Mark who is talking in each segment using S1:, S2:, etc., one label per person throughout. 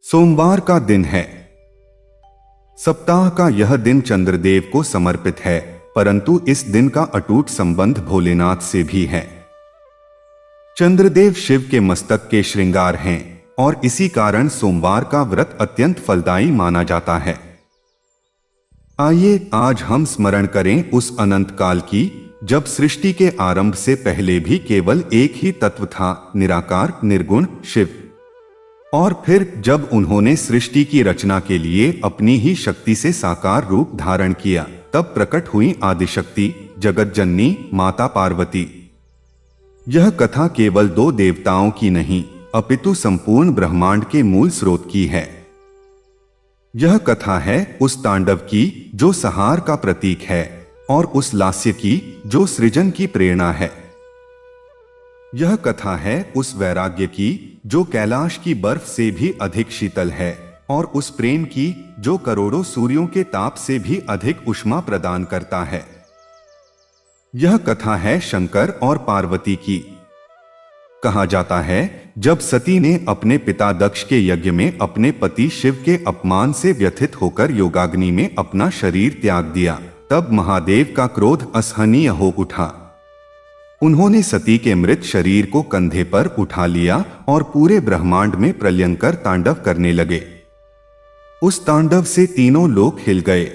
S1: सोमवार का दिन है। सप्ताह का यह दिन चंद्रदेव को समर्पित है, परंतु इस दिन का अटूट संबंध भोलेनाथ से भी है। चंद्रदेव शिव के मस्तक के श्रृंगार हैं और इसी कारण सोमवार का व्रत अत्यंत फलदायी माना जाता है। आइए आज हम स्मरण करें उस अनंत काल की जब सृष्टि के आरंभ से पहले भी केवल एक ही तत्व था, निराकार निर्गुण शिव। और फिर जब उन्होंने सृष्टि की रचना के लिए अपनी ही शक्ति से साकार रूप धारण किया, तब प्रकट हुई आदिशक्ति जगतजननी माता पार्वती। यह कथा केवल दो देवताओं की नहीं, अपितु संपूर्ण ब्रह्मांड के मूल स्रोत की है। यह कथा है उस तांडव की जो संहार का प्रतीक है और उस लास्य की जो सृजन की प्रेरणा है। यह कथा है उस वैराग्य की जो कैलाश की बर्फ से भी अधिक शीतल है और उस प्रेम की जो करोड़ों सूर्यों के ताप से भी अधिक उष्मा प्रदान करता है। यह कथा है शंकर और पार्वती की। कहा जाता है जब सती ने अपने पिता दक्ष के यज्ञ में अपने पति शिव के अपमान से व्यथित होकर योगाग्नि में अपना शरीर त्याग दिया, तब महादेव का क्रोध असहनीय हो उठा। उन्होंने सती के मृत शरीर को कंधे पर उठा लिया और पूरे ब्रह्मांड में प्रलयंकर तांडव करने लगे। उस तांडव से तीनों लोक हिल गए।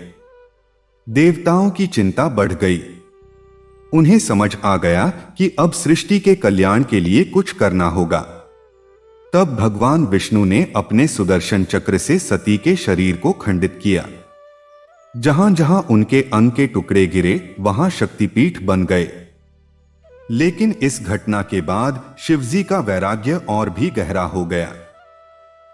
S1: देवताओं की चिंता बढ़ गई। उन्हें समझ आ गया कि अब सृष्टि के कल्याण के लिए कुछ करना होगा। तब भगवान विष्णु ने अपने सुदर्शन चक्र से सती के शरीर को खंडित किया। जहां जहां उनके अंग के टुकड़े गिरे वहां शक्तिपीठ बन गए। लेकिन इस घटना के बाद शिवजी का वैराग्य और भी गहरा हो गया।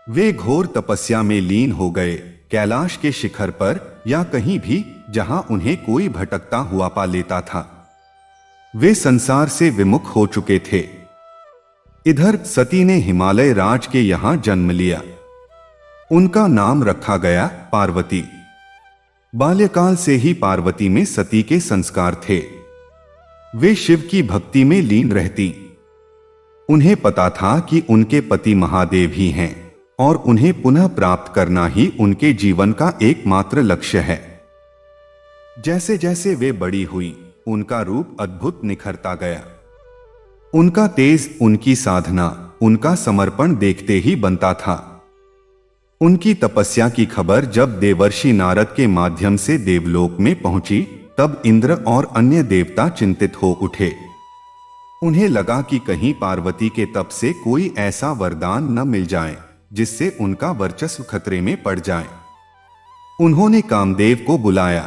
S1: वे घोर तपस्या में लीन हो गए, कैलाश के शिखर पर या कहीं भी जहां उन्हें कोई भटकता हुआ पा लेता था। वे संसार से विमुख हो चुके थे। इधर सती ने हिमालय राज के यहां जन्म लिया। उनका नाम रखा गया पार्वती। बाल्यकाल से ही पार्वती में सती के संस्कार थे। वे शिव की भक्ति में लीन रहती। उन्हें पता था कि उनके पति महादेव ही हैं और उन्हें पुनः प्राप्त करना ही उनके जीवन का एकमात्र लक्ष्य है। जैसे जैसे वे बड़ी हुई, उनका रूप अद्भुत निखरता गया। उनका तेज, उनकी साधना, उनका समर्पण देखते ही बनता था। उनकी तपस्या की खबर जब देवर्षि नारद के माध्यम से देवलोक में पहुंची, तब इंद्र और अन्य देवता चिंतित हो उठे। उन्हें लगा कि कहीं पार्वती के तप से कोई ऐसा वरदान न मिल जाए जिससे उनका वर्चस्व खतरे में पड़ जाए। उन्होंने कामदेव को बुलाया।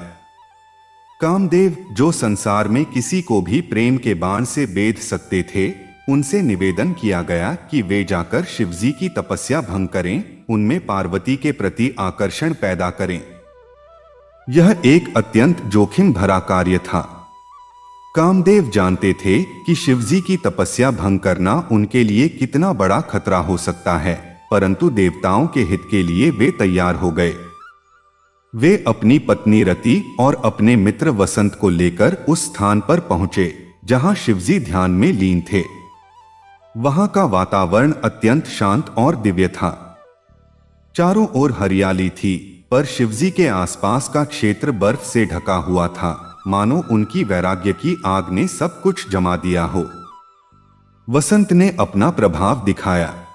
S1: कामदेव जो संसार में किसी को भी प्रेम के बाण से बेध सकते थे, उनसे निवेदन किया गया कि वे जाकर शिवजी की तपस्या भंग करें, उनमें पार्वती के प्रति आकर्षण पैदा करें। यह एक अत्यंत जोखिम भरा कार्य था। कामदेव जानते थे कि शिवजी की तपस्या भंग करना उनके लिए कितना बड़ा खतरा हो सकता है, परंतु देवताओं के हित के लिए वे तैयार हो गए। वे अपनी पत्नी रति और अपने मित्र वसंत को लेकर उस स्थान पर पहुंचे जहां शिवजी ध्यान में लीन थे। वहां का वातावरण अत्यंत शांत और दिव्य था। चारों ओर हरियाली थी, पर शिवजी के आसपास का क्षेत्र बर्फ से ढका हुआ था, मानो उनकी वैराग्य की आग ने सब कुछ जमा दिया हो। वसंत ने अपना प्रभाव दिखाया।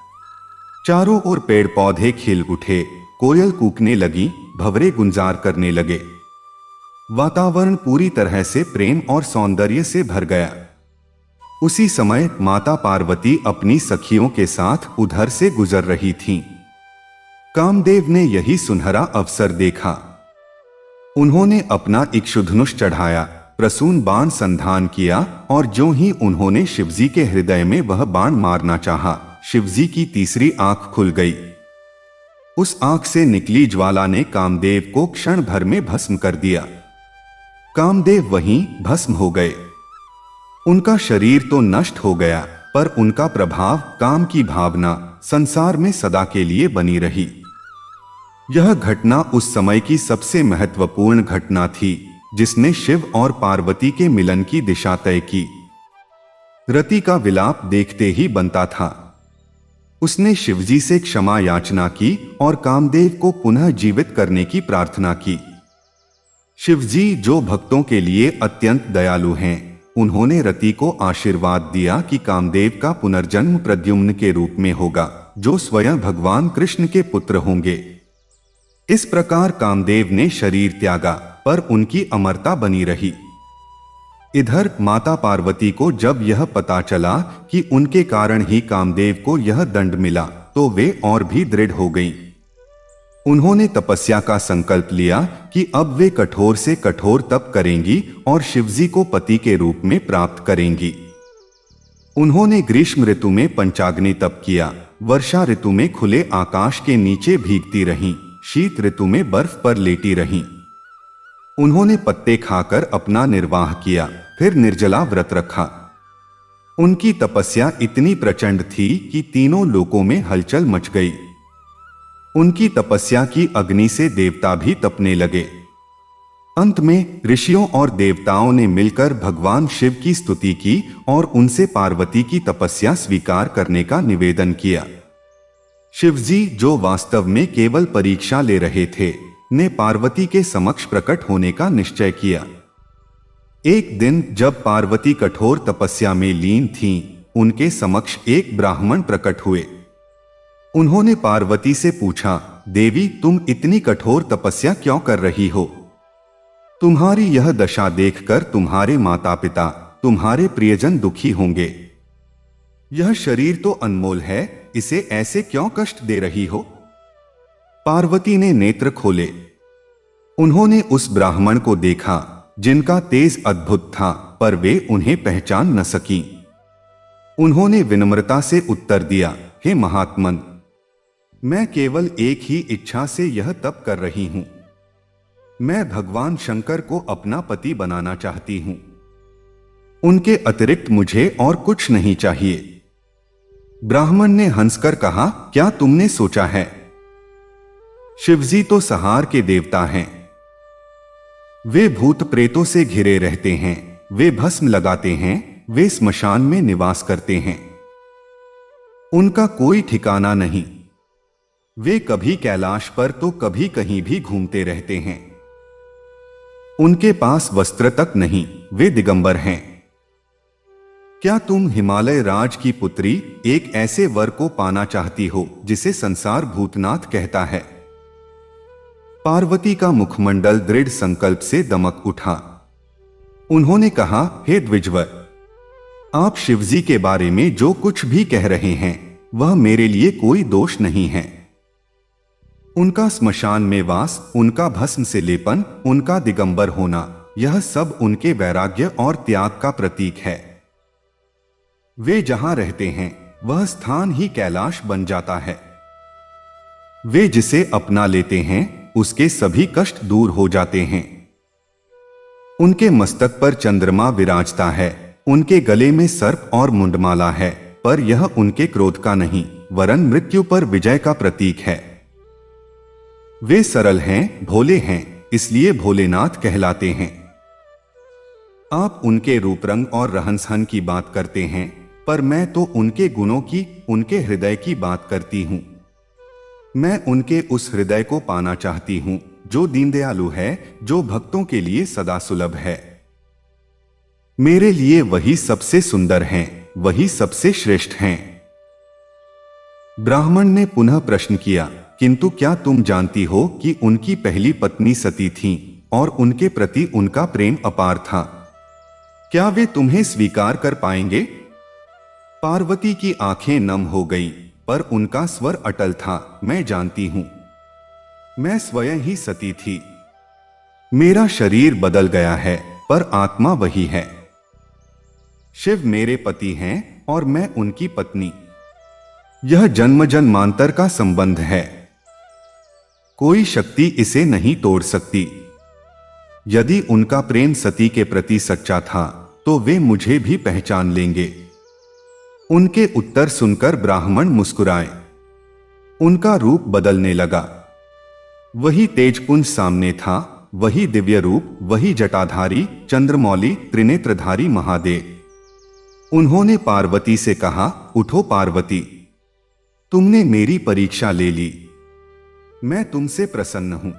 S1: चारों ओर पेड़ पौधे खिल उठे, कोयल कूकने लगी, भंवरे गुंजार करने लगे। वातावरण पूरी तरह से प्रेम और सौंदर्य से भर गया। उसी समय माता पार्वती अपनी सखियों के साथ उधर से गुजर रही थीं। कामदेव ने यही सुनहरा अवसर देखा। उन्होंने अपना इक्षुधनुष चढ़ाया, प्रसून बाण संधान किया और जो ही उन्होंने शिवजी के हृदय में वह बाण मारना चाहा, शिवजी की तीसरी आंख खुल गई। उस आंख से निकली ज्वाला ने कामदेव को क्षण भर में भस्म कर दिया। कामदेव वहीं भस्म हो गए। उनका शरीर तो नष्ट हो गया, पर उनका प्रभाव, काम की भावना संसार में सदा के लिए बनी रही। यह घटना उस समय की सबसे महत्वपूर्ण घटना थी जिसने शिव और पार्वती के मिलन की दिशा तय की। रति का विलाप देखते ही बनता था। उसने शिवजी से क्षमा याचना की और कामदेव को पुनः जीवित करने की प्रार्थना की। शिवजी जो भक्तों के लिए अत्यंत दयालु हैं, उन्होंने रति को आशीर्वाद दिया कि कामदेव का पुनर्जन्म प्रद्युम्न के रूप में होगा, जो स्वयं भगवान कृष्ण के पुत्र होंगे। इस प्रकार कामदेव ने शरीर त्यागा, पर उनकी अमरता बनी रही। इधर माता पार्वती को जब यह पता चला कि उनके कारण ही कामदेव को यह दंड मिला, तो वे और भी दृढ़ हो गईं। उन्होंने तपस्या का संकल्प लिया कि अब वे कठोर से कठोर तप करेंगी और शिवजी को पति के रूप में प्राप्त करेंगी। उन्होंने ग्रीष्म ऋतु में पंचाग्नि तप किया, वर्षा ऋतु में खुले आकाश के नीचे भीगती रहीं, शीत ऋतु में बर्फ पर लेटी रहीं। उन्होंने पत्ते खाकर अपना निर्वाह किया, फिर निर्जला व्रत रखा। उनकी तपस्या इतनी प्रचंड थी कि तीनों लोकों में हलचल मच गई। उनकी तपस्या की अग्नि से देवता भी तपने लगे। अंत में ऋषियों और देवताओं ने मिलकर भगवान शिव की स्तुति की और उनसे पार्वती की तपस्या स्वीकार करने का निवेदन किया। शिवजी, जो वास्तव में केवल परीक्षा ले रहे थे, ने पार्वती के समक्ष प्रकट होने का निश्चय किया। एक दिन जब पार्वती कठोर तपस्या में लीन थीं, उनके समक्ष एक ब्राह्मण प्रकट हुए। उन्होंने पार्वती से पूछा, देवी, तुम इतनी कठोर तपस्या क्यों कर रही हो? तुम्हारी यह दशा देखकर तुम्हारे माता पिता, तुम्हारे प्रियजन दुखी होंगे। यह शरीर तो अनमोल है, इसे ऐसे क्यों कष्ट दे रही हो? पार्वती ने नेत्र खोले। उन्होंने उस ब्राह्मण को देखा जिनका तेज अद्भुत था, पर वे उन्हें पहचान न सकीं। उन्होंने विनम्रता से उत्तर दिया, हे महात्मन, मैं केवल एक ही इच्छा से यह तप कर रही हूं। मैं भगवान शंकर को अपना पति बनाना चाहती हूं। उनके अतिरिक्त मुझे और कुछ नहीं चाहिए। ब्राह्मण ने हंसकर कहा, क्या तुमने सोचा है? शिवजी तो संहार के देवता हैं। वे भूत प्रेतों से घिरे रहते हैं, वे भस्म लगाते हैं, वे स्मशान में निवास करते हैं। उनका कोई ठिकाना नहीं। वे कभी कैलाश पर तो कभी कहीं भी घूमते रहते हैं। उनके पास वस्त्र तक नहीं, वे दिगंबर हैं। क्या तुम हिमालय राज की पुत्री एक ऐसे वर को पाना चाहती हो जिसे संसार भूतनाथ कहता है? पार्वती का मुखमंडल दृढ़ संकल्प से दमक उठा। उन्होंने कहा, हे द्विजवर, आप शिवजी के बारे में जो कुछ भी कह रहे हैं वह मेरे लिए कोई दोष नहीं है। उनका स्मशान में वास, उनका भस्म से लेपन, उनका दिगंबर होना, यह सब उनके वैराग्य और त्याग का प्रतीक है। वे जहां रहते हैं वह स्थान ही कैलाश बन जाता है। वे जिसे अपना लेते हैं उसके सभी कष्ट दूर हो जाते हैं। उनके मस्तक पर चंद्रमा विराजता है, उनके गले में सर्प और मुंडमाला है, पर यह उनके क्रोध का नहीं, वरन मृत्यु पर विजय का प्रतीक है। वे सरल हैं, भोले हैं, इसलिए भोलेनाथ कहलाते हैं। आप उनके रूप रंग और रहन सहन की बात करते हैं, पर मैं तो उनके गुणों की, उनके हृदय की बात करती हूं। मैं उनके उस हृदय को पाना चाहती हूं जो दीनदयालु है, जो भक्तों के लिए सदा सुलभ है। मेरे लिए वही सबसे सुंदर हैं, वही सबसे श्रेष्ठ हैं। ब्राह्मण ने पुनः प्रश्न किया, किंतु क्या तुम जानती हो कि उनकी पहली पत्नी सती थीं और उनके प्रति उनका प्रेम अपार था? क्या वे तुम्हें स्वीकार कर पाएंगे? पार्वती की आंखें नम हो गईं, पर उनका स्वर अटल था, मैं जानती हूं। मैं स्वयं ही सती थी। मेरा शरीर बदल गया है, पर आत्मा वही है। शिव मेरे पति हैं और मैं उनकी पत्नी। यह जन्म जन्मांतर का संबंध है। कोई शक्ति इसे नहीं तोड़ सकती। यदि उनका प्रेम सती के प्रति सच्चा था तो वे मुझे भी पहचान लेंगे। उनके उत्तर सुनकर ब्राह्मण मुस्कुराए। उनका रूप बदलने लगा। वही तेजपुंज सामने था, वही दिव्य रूप, वही जटाधारी, चंद्रमौली, त्रिनेत्रधारी महादेव। उन्होंने पार्वती से कहा, उठो पार्वती, तुमने मेरी परीक्षा ले ली। मैं तुमसे प्रसन्न हूं।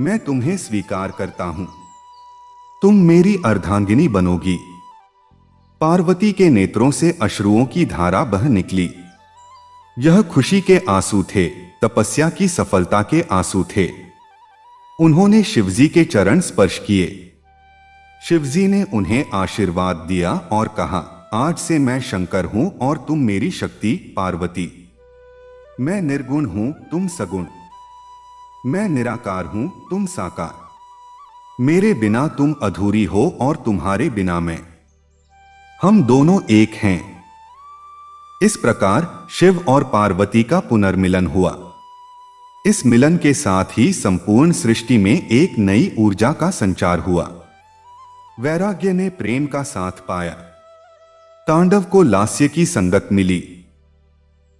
S1: मैं तुम्हें स्वीकार करता हूं। तुम मेरी अर्धांगिनी बनोगी। पार्वती के नेत्रों से अश्रुओं की धारा बह निकली। यह खुशी के आंसू थे, तपस्या की सफलता के आंसू थे। उन्होंने शिवजी के चरण स्पर्श किए। शिवजी ने उन्हें आशीर्वाद दिया और कहा, आज से मैं शंकर हूं और तुम मेरी शक्ति पार्वती। मैं निर्गुण हूं, तुम सगुण। मैं निराकार हूं, तुम साकार। मेरे बिना तुम अधूरी हो और तुम्हारे बिना मैं। हम दोनों एक हैं। इस प्रकार शिव और पार्वती का पुनर्मिलन हुआ। इस मिलन के साथ ही संपूर्ण सृष्टि में एक नई ऊर्जा का संचार हुआ। वैराग्य ने प्रेम का साथ पाया। तांडव को लास्य की संगत मिली।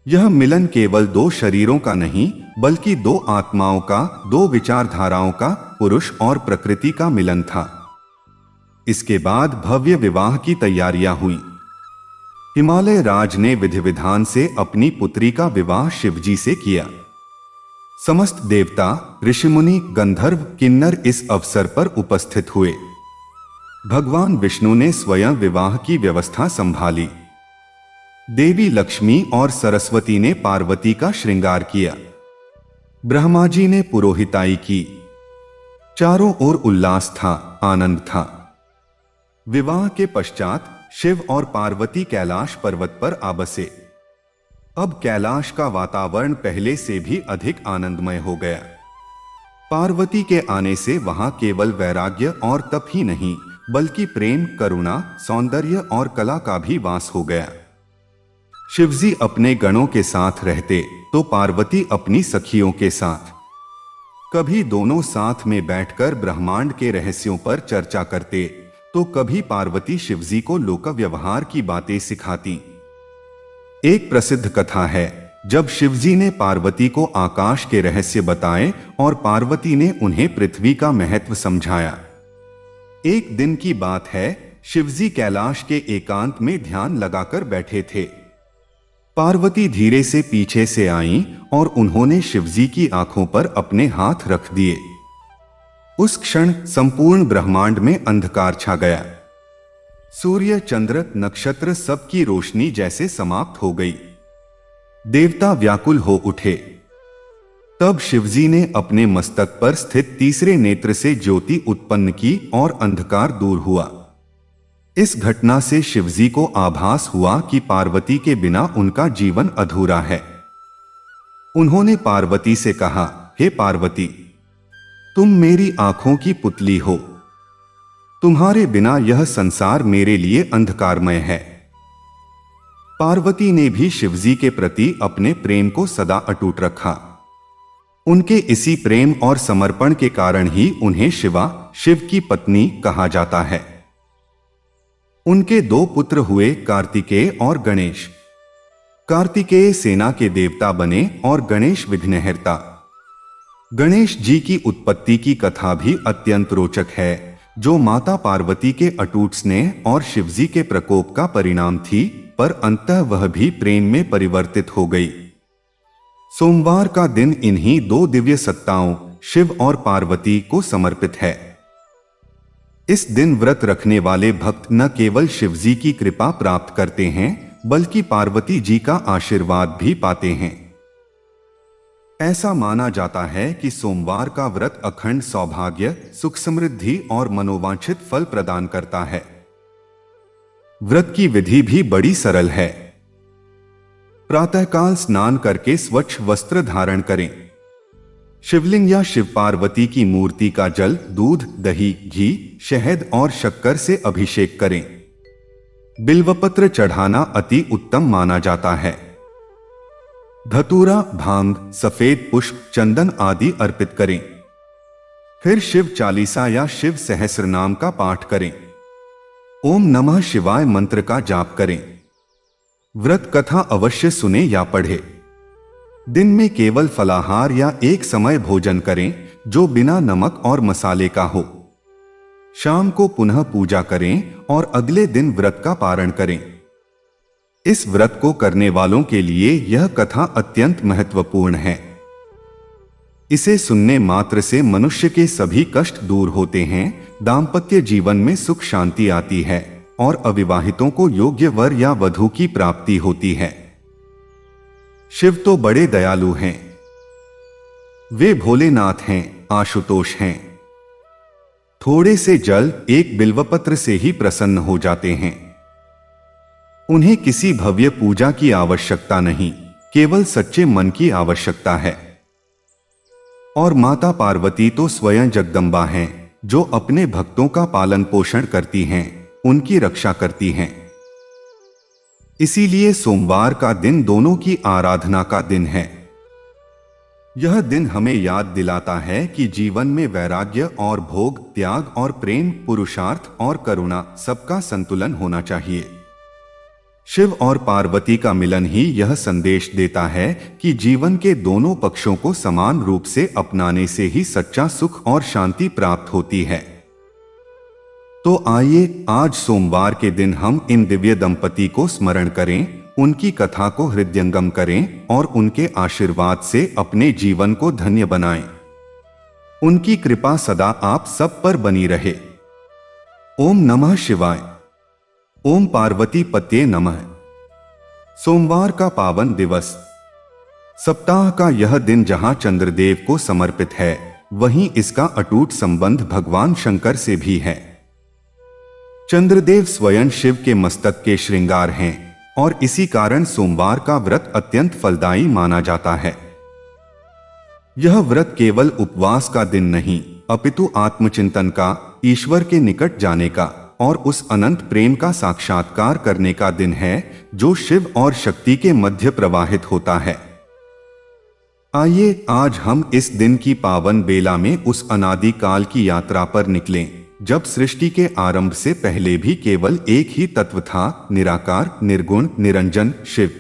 S1: यह मिलन केवल दो शरीरों का नहीं, बल्कि दो आत्माओं का, दो विचारधाराओं का, पुरुष और प्रकृति का मिलन था। इसके बाद भव्य विवाह की तैयारियां हुई। हिमालय राज ने विधि विधान से अपनी पुत्री का विवाह शिवजी से किया। समस्त देवता, ऋषिमुनि, गंधर्व, किन्नर इस अवसर पर उपस्थित हुए। भगवान विष्णु ने स्वयं विवाह की व्यवस्था संभाली। देवी लक्ष्मी और सरस्वती ने पार्वती का श्रृंगार किया। ब्रह्मा जी ने पुरोहिताई की। चारों ओर उल्लास था, आनंद था। विवाह के पश्चात शिव और पार्वती कैलाश पर्वत पर आ बसे। अब कैलाश का वातावरण पहले से भी अधिक आनंदमय हो गया। पार्वती के आने से वहां केवल वैराग्य और तप ही नहीं, बल्कि प्रेम, करुणा, सौंदर्य और कला का भी वास हो गया। शिवजी अपने गणों के साथ रहते तो पार्वती अपनी सखियों के साथ। कभी दोनों साथ में बैठकर ब्रह्मांड के रहस्यों पर चर्चा करते तो कभी पार्वती शिवजी को लोक व्यवहार की बातें सिखाती। एक प्रसिद्ध कथा है, जब शिवजी ने पार्वती को आकाश के रहस्य बताए और पार्वती ने उन्हें पृथ्वी का महत्व समझाया। एक दिन की बात है, शिवजी कैलाश के एकांत में ध्यान लगाकर बैठे थे। पार्वती धीरे से पीछे से आईं और उन्होंने शिवजी की आंखों पर अपने हाथ रख दिए। उस क्षण संपूर्ण ब्रह्मांड में अंधकार छा गया। सूर्य, चंद्र, नक्षत्र सबकी रोशनी जैसे समाप्त हो गई। देवता व्याकुल हो उठे। तब शिवजी ने अपने मस्तक पर स्थित तीसरे नेत्र से ज्योति उत्पन्न की और अंधकार दूर हुआ। इस घटना से शिवजी को आभास हुआ कि पार्वती के बिना उनका जीवन अधूरा है। उन्होंने पार्वती से कहा, हे पार्वती, तुम मेरी आंखों की पुतली हो। तुम्हारे बिना यह संसार मेरे लिए अंधकारमय है। पार्वती ने भी शिवजी के प्रति अपने प्रेम को सदा अटूट रखा। उनके इसी प्रेम और समर्पण के कारण ही उन्हें शिवा, शिव की पत्नी कहा जाता है। उनके दो पुत्र हुए, कार्तिकेय और गणेश। कार्तिकेय सेना के देवता बने और गणेश विघ्नहर्ता। गणेश जी की उत्पत्ति की कथा भी अत्यंत रोचक है, जो माता पार्वती के अटूट स्नेह और शिवजी के प्रकोप का परिणाम थी, पर अंततः वह भी प्रेम में परिवर्तित हो गई। सोमवार का दिन इन्हीं दो दिव्य सत्ताओं शिव और पार्वती को समर्पित है। इस दिन व्रत रखने वाले भक्त न केवल शिवजी की कृपा प्राप्त करते हैं, बल्कि पार्वती जी का आशीर्वाद भी पाते हैं। ऐसा माना जाता है कि सोमवार का व्रत अखंड सौभाग्य, सुख, समृद्धि और मनोवांछित फल प्रदान करता है। व्रत की विधि भी बड़ी सरल है। प्रातःकाल स्नान करके स्वच्छ वस्त्र धारण करें। शिवलिंग या शिव पार्वती की मूर्ति का जल, दूध, दही, घी, शहद और शक्कर से अभिषेक करें। बिल्वपत्र चढ़ाना अति उत्तम माना जाता है। धतूरा, भांग, सफेद पुष्प, चंदन आदि अर्पित करें। फिर शिव चालीसा या शिव सहस्र नाम का पाठ करें। ओम नमः शिवाय मंत्र का जाप करें। व्रत कथा अवश्य सुने या पढ़े। दिन में केवल फलाहार या एक समय भोजन करें जो बिना नमक और मसाले का हो। शाम को पुनः पूजा करें और अगले दिन व्रत का पारण करें। इस व्रत को करने वालों के लिए यह कथा अत्यंत महत्वपूर्ण है। इसे सुनने मात्र से मनुष्य के सभी कष्ट दूर होते हैं, दाम्पत्य जीवन में सुख शांति आती है और अविवाहितों को योग्य वर या वधू की प्राप्ति होती है। शिव तो बड़े दयालु हैं। वे भोलेनाथ हैं, आशुतोष हैं। थोड़े से जल, एक बिल्वपत्र से ही प्रसन्न हो जाते हैं। उन्हें किसी भव्य पूजा की आवश्यकता नहीं, केवल सच्चे मन की आवश्यकता है। और माता पार्वती तो स्वयं जगदम्बा हैं, जो अपने भक्तों का पालन पोषण करती हैं, उनकी रक्षा करती हैं। इसीलिए सोमवार का दिन दोनों की आराधना का दिन है। यह दिन हमें याद दिलाता है कि जीवन में वैराग्य और भोग, त्याग और प्रेम, पुरुषार्थ और करुणा सबका संतुलन होना चाहिए। शिव और पार्वती का मिलन ही यह संदेश देता है कि जीवन के दोनों पक्षों को समान रूप से अपनाने से ही सच्चा सुख और शांति प्राप्त होती है। तो आइए आज सोमवार के दिन हम इन दिव्य दंपति को स्मरण करें, उनकी कथा को हृदयंगम करें और उनके आशीर्वाद से अपने जीवन को धन्य बनाएं। उनकी कृपा सदा आप सब पर बनी रहे। ओम नमः शिवाय। ओम पार्वती पते नमः। सोमवार का पावन दिवस। सप्ताह का यह दिन जहां चंद्रदेव को समर्पित है, वहीं इसका अटूट संबंध भगवान शंकर से भी है। चंद्रदेव स्वयं शिव के मस्तक के श्रृंगार हैं और इसी कारण सोमवार का व्रत अत्यंत फलदायी माना जाता है। यह व्रत केवल उपवास का दिन नहीं, अपितु आत्मचिंतन का, ईश्वर के निकट जाने का और उस अनंत प्रेम का साक्षात्कार करने का दिन है जो शिव और शक्ति के मध्य प्रवाहित होता है। आइए आज हम इस दिन की पावन बेला में उस अनादि काल की यात्रा पर निकलें, जब सृष्टि के आरंभ से पहले भी केवल एक ही तत्व था, निराकार, निर्गुण, निरंजन, शिव।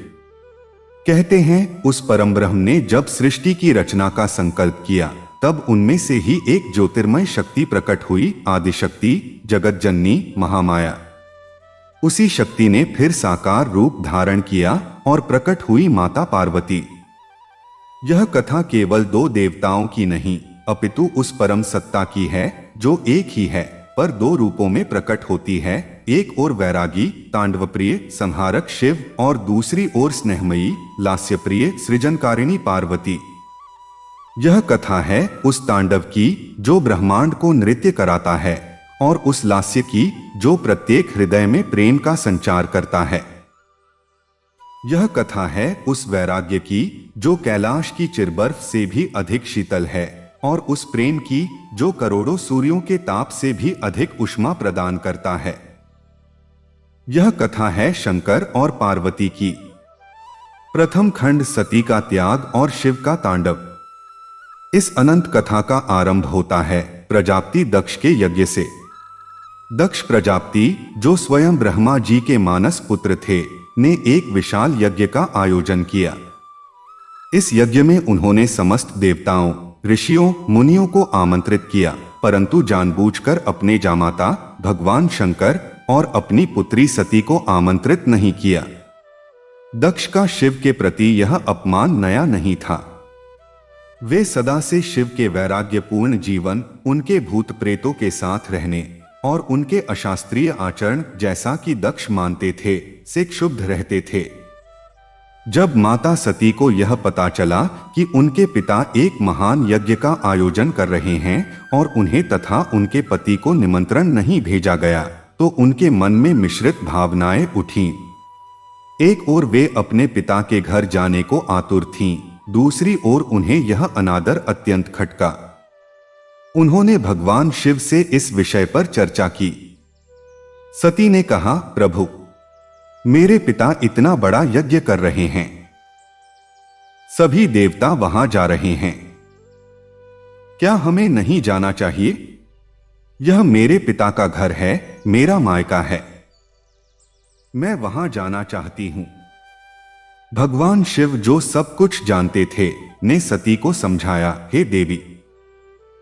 S1: कहते हैं उस परम ब्रह्म ने जब सृष्टि की रचना का संकल्प किया, तब उनमें से ही एक ज्योतिर्मय शक्ति प्रकट हुई, आदिशक्ति, जगत जननी, महामाया। उसी शक्ति ने फिर साकार रूप धारण किया और प्रकट हुई माता पार्वती। यह कथा केवल दो देवताओं की नहीं, अपितु उस परम सत्ता की है जो एक ही है पर दो रूपों में प्रकट होती है। एक ओर वैरागी, तांडवप्रिय, संहारक शिव और दूसरी ओर स्नेहमयी, लास्यप्रिय, सृजनकारिणी पार्वती। यह कथा है उस तांडव की जो ब्रह्मांड को नृत्य कराता है और उस लास्य की जो प्रत्येक हृदय में प्रेम का संचार करता है। यह कथा है उस वैराग्य की जो कैलाश की चिरबर्फ से भी अधिक शीतल है और उस प्रेम की जो करोड़ों सूर्यों के ताप से भी अधिक उष्मा प्रदान करता है। यह कथा है शंकर और पार्वती की। प्रथम खंड सती का त्याग और शिव का तांडव। इस अनंत कथा का आरंभ होता है प्रजापति दक्ष के यज्ञ से। दक्ष प्रजापति, जो स्वयं ब्रह्मा जी के मानस पुत्र थे, ने एक विशाल यज्ञ का आयोजन किया। इस यज्ञ में उन्होंने समस्त देवताओं, ऋषियों, मुनियों को आमंत्रित किया, परंतु जानबूझकर अपने जामाता भगवान शंकर और अपनी पुत्री सती को आमंत्रित नहीं किया। दक्ष का शिव के प्रति यह अपमान नया नहीं था। वे सदा से शिव के वैराग्यपूर्ण जीवन, उनके भूत प्रेतों के साथ रहने और उनके अशास्त्रीय आचरण, जैसा कि दक्ष मानते थे, से क्षुब्ध रहते थे। जब माता सती को यह पता चला कि उनके पिता एक महान यज्ञ का आयोजन कर रहे हैं और उन्हें तथा उनके पति को निमंत्रण नहीं भेजा गया, तो उनके मन में मिश्रित भावनाएं उठीं। एक ओर वे अपने पिता के घर जाने को आतुर थीं, दूसरी ओर उन्हें यह अनादर अत्यंत खटका। उन्होंने भगवान शिव से इस विषय पर चर्चा की। सती ने कहा, प्रभु, मेरे पिता इतना बड़ा यज्ञ कर रहे हैं, सभी देवता वहां जा रहे हैं, क्या हमें नहीं जाना चाहिए? यह मेरे पिता का घर है, मेरा मायका है, मैं वहां जाना चाहती हूं। भगवान शिव, जो सब कुछ जानते थे, ने सती को समझाया, हे देवी,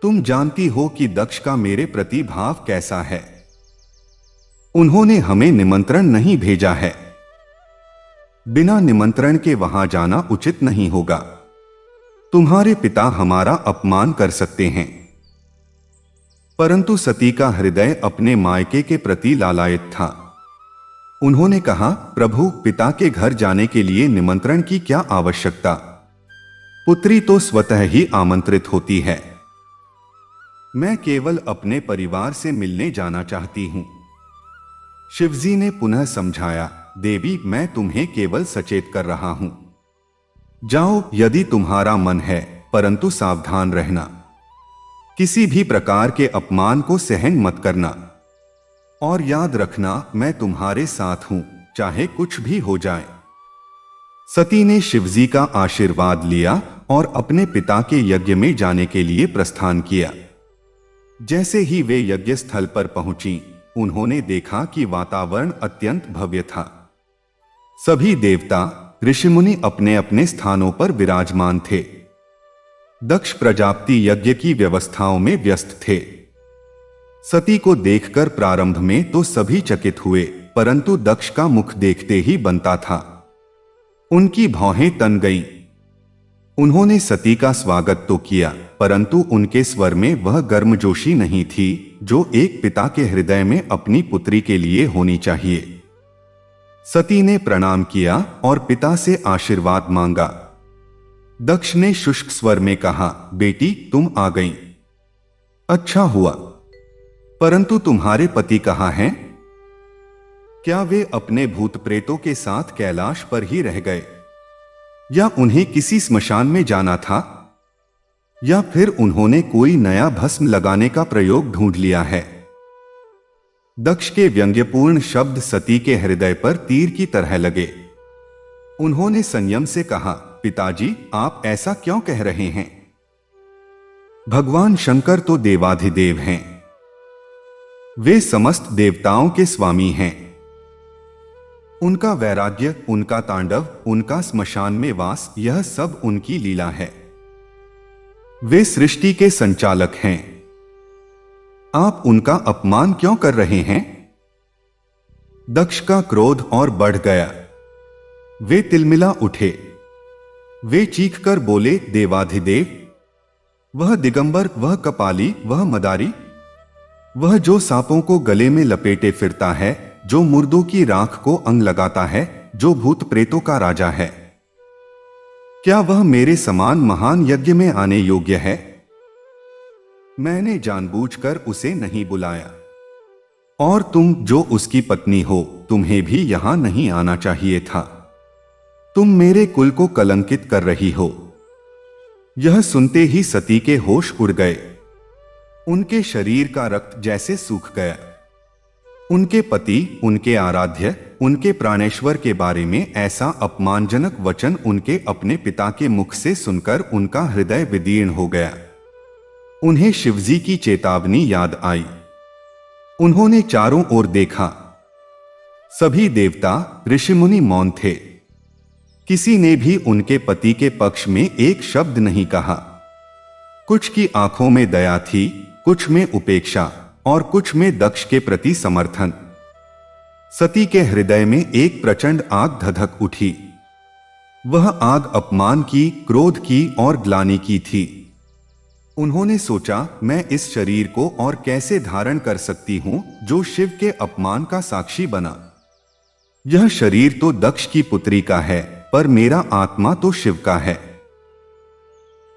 S1: तुम जानती हो कि दक्ष का मेरे प्रति भाव कैसा है। उन्होंने हमें निमंत्रण नहीं भेजा है। बिना निमंत्रण के वहां जाना उचित नहीं होगा। तुम्हारे पिता हमारा अपमान कर सकते हैं। परंतु सती का हृदय अपने मायके के प्रति लालायित था। उन्होंने कहा, प्रभु, पिता के घर जाने के लिए निमंत्रण की क्या आवश्यकता? पुत्री तो स्वतः ही आमंत्रित होती है। मैं केवल अपने परिवार से मिलने जाना चाहती हूं। शिवजी ने पुनः समझाया, देवी, मैं तुम्हें केवल सचेत कर रहा हूं। जाओ यदि तुम्हारा मन है, परंतु सावधान रहना। किसी भी प्रकार के अपमान को सहन मत करना। और याद रखना, मैं तुम्हारे साथ हूं, चाहे कुछ भी हो जाए। सती ने शिवजी का आशीर्वाद लिया और अपने पिता के यज्ञ में जाने के लिए प्रस्थान किया। जैसे ही वे यज्ञ स्थल पर पहुंची, उन्होंने देखा कि वातावरण अत्यंत भव्य था। सभी देवता, ऋषिमुनि अपने अपने स्थानों पर विराजमान थे। दक्ष प्रजापति यज्ञ की व्यवस्थाओं में व्यस्त थे। सती को देखकर प्रारंभ में तो सभी चकित हुए, परंतु दक्ष का मुख देखते ही बनता था। उनकी भौहें तन गईं। उन्होंने सती का स्वागत तो किया, परंतु उनके स्वर में वह गर्मजोशी नहीं थी जो एक पिता के हृदय में अपनी पुत्री के लिए होनी चाहिए। सती ने प्रणाम किया और पिता से आशीर्वाद मांगा। दक्ष ने शुष्क स्वर में कहा, बेटी, तुम आ गईं। अच्छा हुआ, परंतु तुम्हारे पति कहाँ हैं? क्या वे अपने भूत प्रेतों के साथ कैलाश पर ही रह गए, या उन्हें किसी स्मशान में जाना था, या फिर उन्होंने कोई नया भस्म लगाने का प्रयोग ढूंढ लिया है? दक्ष के व्यंग्यपूर्ण शब्द सती के हृदय पर तीर की तरह लगे। उन्होंने संयम से कहा, पिताजी, आप ऐसा क्यों कह रहे हैं? भगवान शंकर तो देवाधिदेव हैं। वे समस्त देवताओं के स्वामी हैं। उनका वैराग्य, उनका तांडव, उनका स्मशान में वास, यह सब उनकी लीला है। वे सृष्टि के संचालक हैं। आप उनका अपमान क्यों कर रहे हैं? दक्ष का क्रोध और बढ़ गया। वे तिलमिला उठे। वे चीखकर बोले, देवाधिदेव, वह दिगंबर, वह कपाली, वह मदारी, वह जो सांपों को गले में लपेटे फिरता है, जो मुर्दों की राख को अंग लगाता है, जो भूत प्रेतों का राजा है, क्या वह मेरे समान महान यज्ञ में आने योग्य है? मैंने जानबूझकर उसे नहीं बुलाया। और तुम जो उसकी पत्नी हो, तुम्हें भी यहां नहीं आना चाहिए था। तुम मेरे कुल को कलंकित कर रही हो। यह सुनते ही सती के होश उड़ गए। उनके शरीर का रक्त जैसे सूख गया। उनके पति, उनके आराध्य, उनके प्राणेश्वर के बारे में ऐसा अपमानजनक वचन उनके अपने पिता के मुख से सुनकर उनका हृदय विदीर्ण हो गया। उन्हें शिवजी की चेतावनी याद आई। उन्होंने चारों ओर देखा। सभी देवता, ऋषिमुनि मौन थे। किसी ने भी उनके पति के पक्ष में एक शब्द नहीं कहा। कुछ की आंखों में दया थी, कुछ में उपेक्षा और कुछ में दक्ष के प्रति समर्थन। सती के हृदय में एक प्रचंड आग धधक उठी। वह आग अपमान की, क्रोध की और ग्लानि की थी। उन्होंने सोचा, मैं इस शरीर को और कैसे धारण कर सकती हूं जो शिव के अपमान का साक्षी बना। यह शरीर तो दक्ष की पुत्री का है, पर मेरा आत्मा तो शिव का है।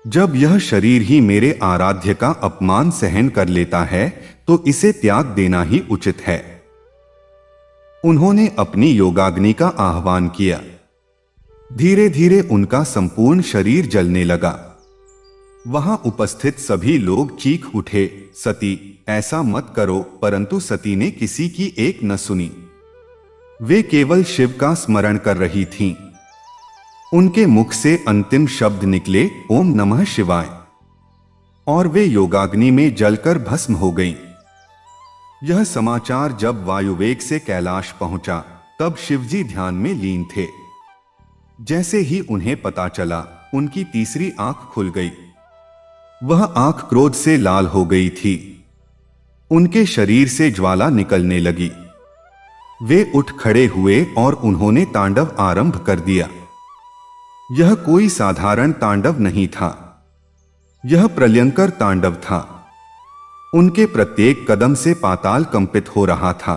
S1: जब यह शरीर ही मेरे आराध्य का अपमान सहन कर लेता है, तो इसे त्याग देना ही उचित है। उन्होंने अपनी योगाग्नि का आह्वान किया। धीरे धीरे उनका संपूर्ण शरीर जलने लगा। वहां उपस्थित सभी लोग चीख उठे, सती, ऐसा मत करो, परंतु सती ने किसी की एक न सुनी। वे केवल शिव का स्मरण कर रही थीं। उनके मुख से अंतिम शब्द निकले, ओम नमः शिवाय, और वे योगाग्नि में जलकर भस्म हो गईं। यह समाचार जब वायुवेग से कैलाश पहुंचा, तब शिवजी ध्यान में लीन थे। जैसे ही उन्हें पता चला, उनकी तीसरी आंख खुल गई। वह आंख क्रोध से लाल हो गई थी। उनके शरीर से ज्वाला निकलने लगी। वे उठ खड़े हुए और उन्होंने तांडव आरंभ कर दिया। यह कोई साधारण तांडव नहीं था, यह प्रलयंकर तांडव था। उनके प्रत्येक कदम से पाताल कंपित हो रहा था।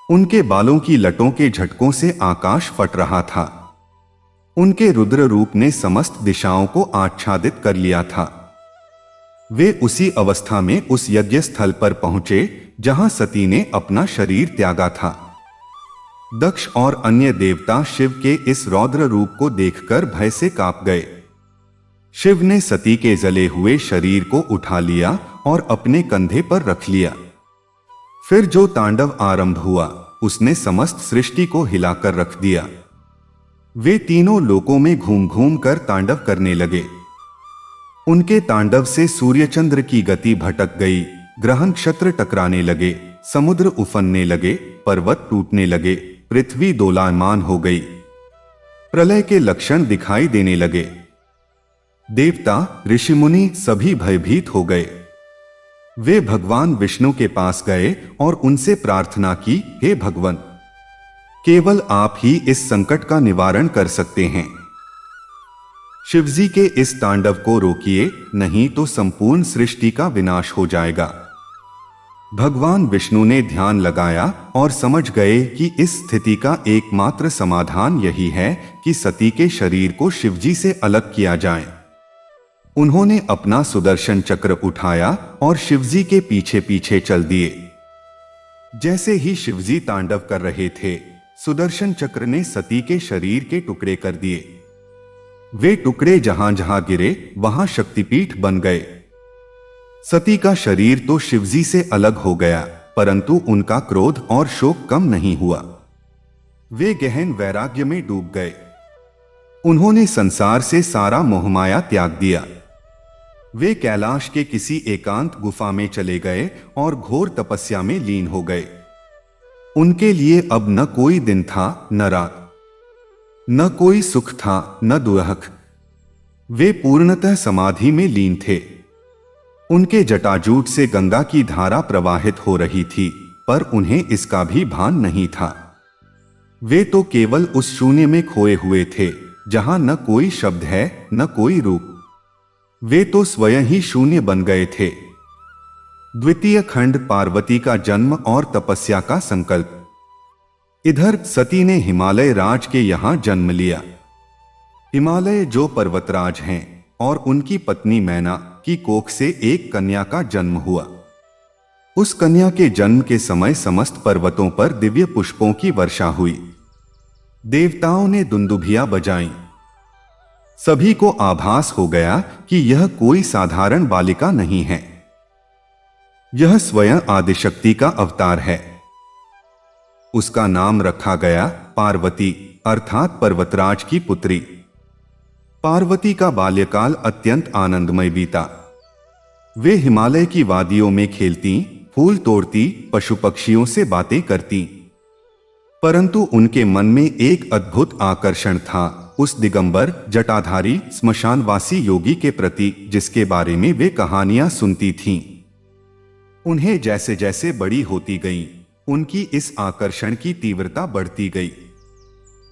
S1: उनके बालों की लटों के झटकों से आकाश फट रहा था। उनके रुद्र रूप ने समस्त दिशाओं को आच्छादित कर लिया था। वे उसी अवस्था में उस यज्ञ स्थल पर पहुंचे जहां सती ने अपना शरीर त्यागा था। दक्ष और अन्य देवता शिव के इस रौद्र रूप को देखकर भय से कांप गए। शिव ने सती के जले हुए शरीर को उठा लिया और अपने कंधे पर रख लिया। फिर जो तांडव आरंभ हुआ उसने समस्त सृष्टि को हिलाकर रख दिया। वे तीनों लोकों में घूम घूम कर तांडव करने लगे। उनके तांडव से सूर्यचंद्र की गति भटक गई, ग्रह नक्षत्र टकराने लगे, समुद्र उफनने लगे, पर्वत टूटने लगे, पृथ्वी दोलायमान हो गई, प्रलय के लक्षण दिखाई देने लगे। देवता ऋषिमुनि सभी भयभीत हो गए। वे भगवान विष्णु के पास गए और उनसे प्रार्थना की, हे भगवान, केवल आप ही इस संकट का निवारण कर सकते हैं। शिवजी के इस तांडव को रोकिए, नहीं तो संपूर्ण सृष्टि का विनाश हो जाएगा। भगवान विष्णु ने ध्यान लगाया और समझ गए कि इस स्थिति का एकमात्र समाधान यही है कि सती के शरीर को शिवजी से अलग किया जाए। उन्होंने अपना सुदर्शन चक्र उठाया और शिवजी के पीछे पीछे चल दिए। जैसे ही शिवजी तांडव कर रहे थे, सुदर्शन चक्र ने सती के शरीर के टुकड़े कर दिए। वे टुकड़े जहां जहां गिरे वहां शक्तिपीठ बन गए। सती का शरीर तो शिवजी से अलग हो गया, परंतु उनका क्रोध और शोक कम नहीं हुआ। वे गहन वैराग्य में डूब गए। उन्होंने संसार से सारा मोहमाया त्याग दिया। वे कैलाश के किसी एकांत गुफा में चले गए और घोर तपस्या में लीन हो गए। उनके लिए अब न कोई दिन था न रात, न कोई सुख था न दुख। वे पूर्णतः समाधि में लीन थे। उनके जटाजूट से गंगा की धारा प्रवाहित हो रही थी, पर उन्हें इसका भी भान नहीं था। वे तो केवल उस शून्य में खोए हुए थे जहां न कोई शब्द है न कोई रूप। वे तो स्वयं ही शून्य बन गए थे। द्वितीय खंड, पार्वती का जन्म और तपस्या का संकल्प। इधर सती ने हिमालय राज के यहां जन्म लिया। हिमालय जो पर्वतराज हैं और उनकी पत्नी मैना की कोख से एक कन्या का जन्म हुआ। उस कन्या के जन्म के समय समस्त पर्वतों पर दिव्य पुष्पों की वर्षा हुई। देवताओं ने दुंदुभियां बजाईं। सभी को आभास हो गया कि यह कोई साधारण बालिका नहीं है, यह स्वयं आदिशक्ति का अवतार है। उसका नाम रखा गया पार्वती, अर्थात पर्वतराज की पुत्री। पार्वती का बाल्यकाल अत्यंत आनंदमय बीता। वे हिमालय की वादियों में खेलती, फूल तोड़ती, पशु पक्षियों से बातें करती। परंतु उनके मन में एक अद्भुत आकर्षण था उस दिगंबर जटाधारी स्मशानवासी योगी के प्रति, जिसके बारे में वे कहानियां सुनती थीं। उन्हें जैसे जैसे बड़ी होती गईं, उनकी इस आकर्षण की तीव्रता बढ़ती गई।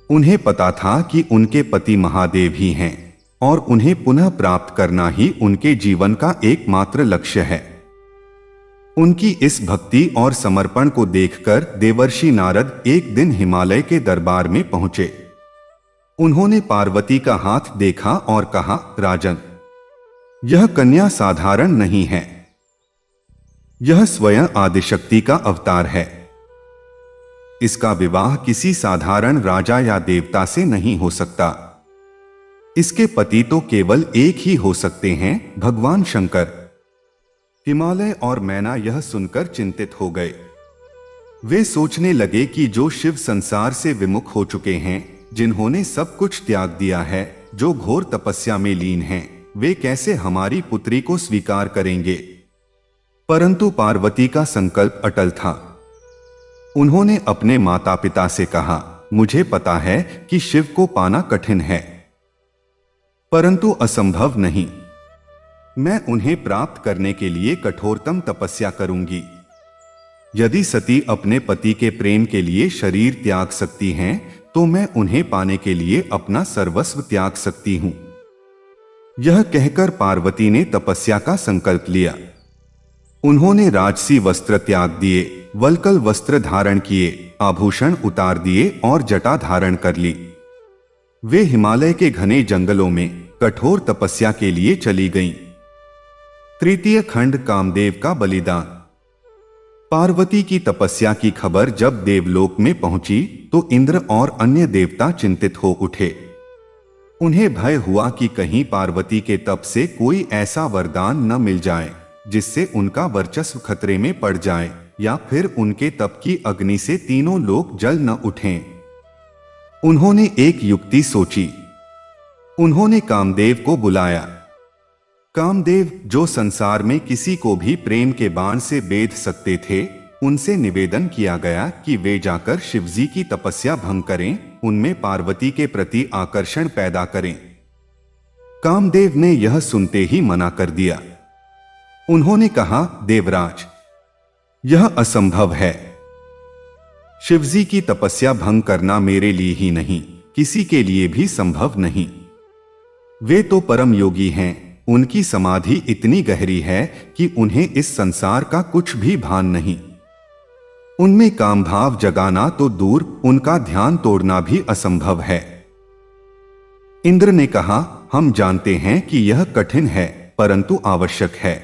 S1: उन्हें पता था कि उनके पति महादेव ही हैं और उन्हें पुनः प्राप्त करना ही उनके जीवन का एकमात्र लक्ष्य है। उनकी इस भक्ति और समर्पण को देखकर देवर्षि नारद एक दिन हिमालय के दरबार में पहुंचे। उन्होंने पार्वती का हाथ देखा और कहा, राजन, यह कन्या साधारण नहीं है, यह स्वयं आदिशक्ति का अवतार है। इसका विवाह किसी साधारण राजा या देवता से नहीं हो सकता। इसके पति तो केवल एक ही हो सकते हैं, भगवान शंकर। हिमालय और मैना यह सुनकर चिंतित हो गए। वे सोचने लगे कि जो शिव संसार से विमुख हो चुके हैं, जिन्होंने सब कुछ त्याग दिया है, जो घोर तपस्या में लीन हैं, वे कैसे हमारी पुत्री को स्वीकार करेंगे। परंतु पार्वती का संकल्प अटल था। उन्होंने अपने माता पिता से कहा, मुझे पता है कि शिव को पाना कठिन है, परंतु असंभव नहीं। मैं उन्हें प्राप्त करने के लिए कठोरतम तपस्या करूंगी। यदि सती अपने पति के प्रेम के लिए शरीर त्याग सकती हैं, तो मैं उन्हें पाने के लिए अपना सर्वस्व त्याग सकती हूं। यह कहकर पार्वती ने तपस्या का संकल्प लिया। उन्होंने राजसी वस्त्र त्याग दिए, वल्कल वस्त्र धारण किए, आभूषण उतार दिए और जटा धारण कर ली। वे हिमालय के घने जंगलों में कठोर तपस्या के लिए चली गईं। तृतीय खंड, कामदेव का बलिदान। पार्वती की तपस्या की खबर जब देवलोक में पहुंची तो इंद्र और अन्य देवता चिंतित हो उठे। उन्हें भय हुआ कि कहीं पार्वती के तप से कोई ऐसा वरदान न मिल जाए जिससे उनका वर्चस्व खतरे में पड़ जाए, या फिर उनके तप की अग्नि से तीनों लोक जल न उठें। उन्होंने एक युक्ति सोची। उन्होंने कामदेव को बुलाया। कामदेव, जो संसार में किसी को भी प्रेम के बाण से बेध सकते थे, उनसे निवेदन किया गया कि वे जाकर शिवजी की तपस्या भंग करें, उनमें पार्वती के प्रति आकर्षण पैदा करें। कामदेव ने यह सुनते ही मना कर दिया। उन्होंने कहा, देवराज, यह असंभव है। शिवजी की तपस्या भंग करना मेरे लिए ही नहीं, किसी के लिए भी संभव नहीं। वे तो परम योगी हैं, उनकी समाधि इतनी गहरी है कि उन्हें इस संसार का कुछ भी भान नहीं। उनमें काम भाव जगाना तो दूर, उनका ध्यान तोड़ना भी असंभव है। इंद्र ने कहा, हम जानते हैं कि यह कठिन है, परंतु आवश्यक है।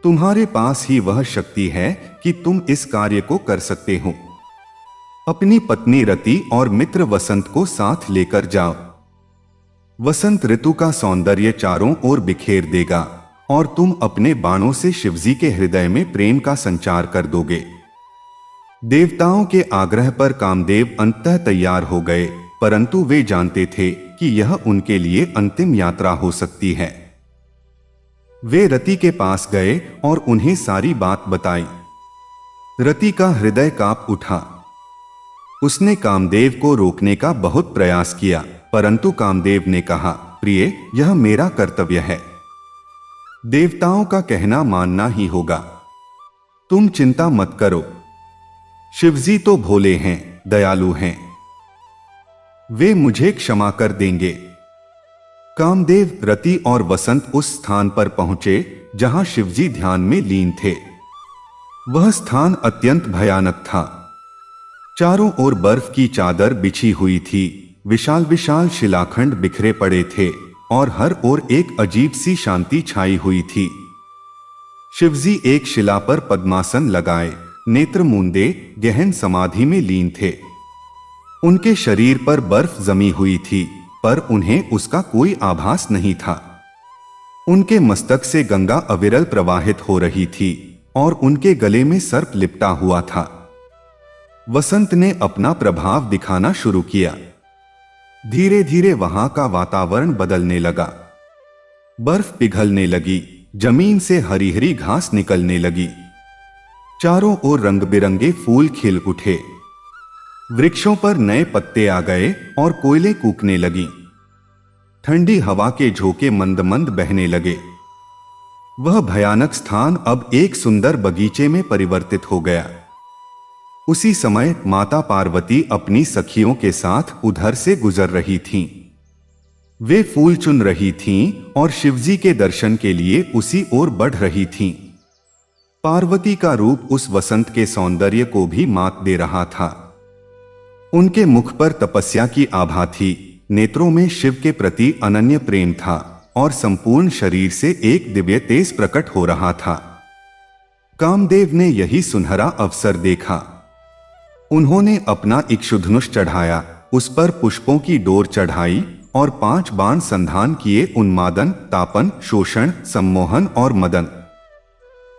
S1: तुम्हारे पास ही वह शक्ति है कि तुम इस कार्य को कर सकते हो। अपनी पत्नी रति और मित्र वसंत को साथ लेकर जाओ। वसंत ऋतु का सौंदर्य चारों ओर बिखेर देगा और तुम अपने बाणों से शिवजी के हृदय में प्रेम का संचार कर दोगे। देवताओं के आग्रह पर कामदेव अंततः तैयार हो गए, परंतु वे जानते थे कि यह उनके लिए अंतिम यात्रा हो सकती है। वे रति के पास गए और उन्हें सारी बात बताई। रति का हृदय कांप उठा। उसने कामदेव को रोकने का बहुत प्रयास किया, परंतु कामदेव ने कहा, प्रिय, यह मेरा कर्तव्य है। देवताओं का कहना मानना ही होगा। तुम चिंता मत करो। शिवजी तो भोले हैं, दयालु हैं। वे मुझे क्षमा कर देंगे। कामदेव, रति और वसंत उस स्थान पर पहुंचे जहां शिवजी ध्यान में लीन थे। वह स्थान अत्यंत भयानक था। चारों ओर बर्फ की चादर बिछी हुई थी, विशाल विशाल शिलाखंड बिखरे पड़े थे और हर ओर एक अजीब सी शांति छाई हुई थी। शिवजी एक शिला पर पद्मासन लगाए, नेत्र मूंदे गहन समाधि में लीन थे। उनके शरीर पर बर्फ जमी हुई थी, पर उन्हें उसका कोई आभास नहीं था। उनके मस्तक से गंगा अविरल प्रवाहित हो रही थी और उनके गले में सर्प लिपटा हुआ था। वसंत ने अपना प्रभाव दिखाना शुरू किया। धीरे धीरे वहां का वातावरण बदलने लगा। बर्फ पिघलने लगी, जमीन से हरी हरी घास निकलने लगी। चारों ओर रंग बिरंगे फूल खिल उठे। वृक्षों पर नए पत्ते आ गए और कोयले कूकने लगी। ठंडी हवा के झोंके मंद मंद बहने लगे। वह भयानक स्थान अब एक सुंदर बगीचे में परिवर्तित हो गया। उसी समय माता पार्वती अपनी सखियों के साथ उधर से गुजर रही थीं। वे फूल चुन रही थीं और शिवजी के दर्शन के लिए उसी ओर बढ़ रही थीं। पार्वती का रूप उस वसंत के सौंदर्य को भी मात दे रहा था। उनके मुख पर तपस्या की आभा थी, नेत्रों में शिव के प्रति अनन्य प्रेम था और संपूर्ण शरीर से एक दिव्य तेज प्रकट हो रहा था। कामदेव ने यही सुनहरा अवसर देखा। उन्होंने अपना इक्षुधनुष चढ़ाया, उस पर पुष्पों की डोर चढ़ाई और 5 बाण संधान किए, उन्मादन, तापन, शोषण, सम्मोहन और मदन।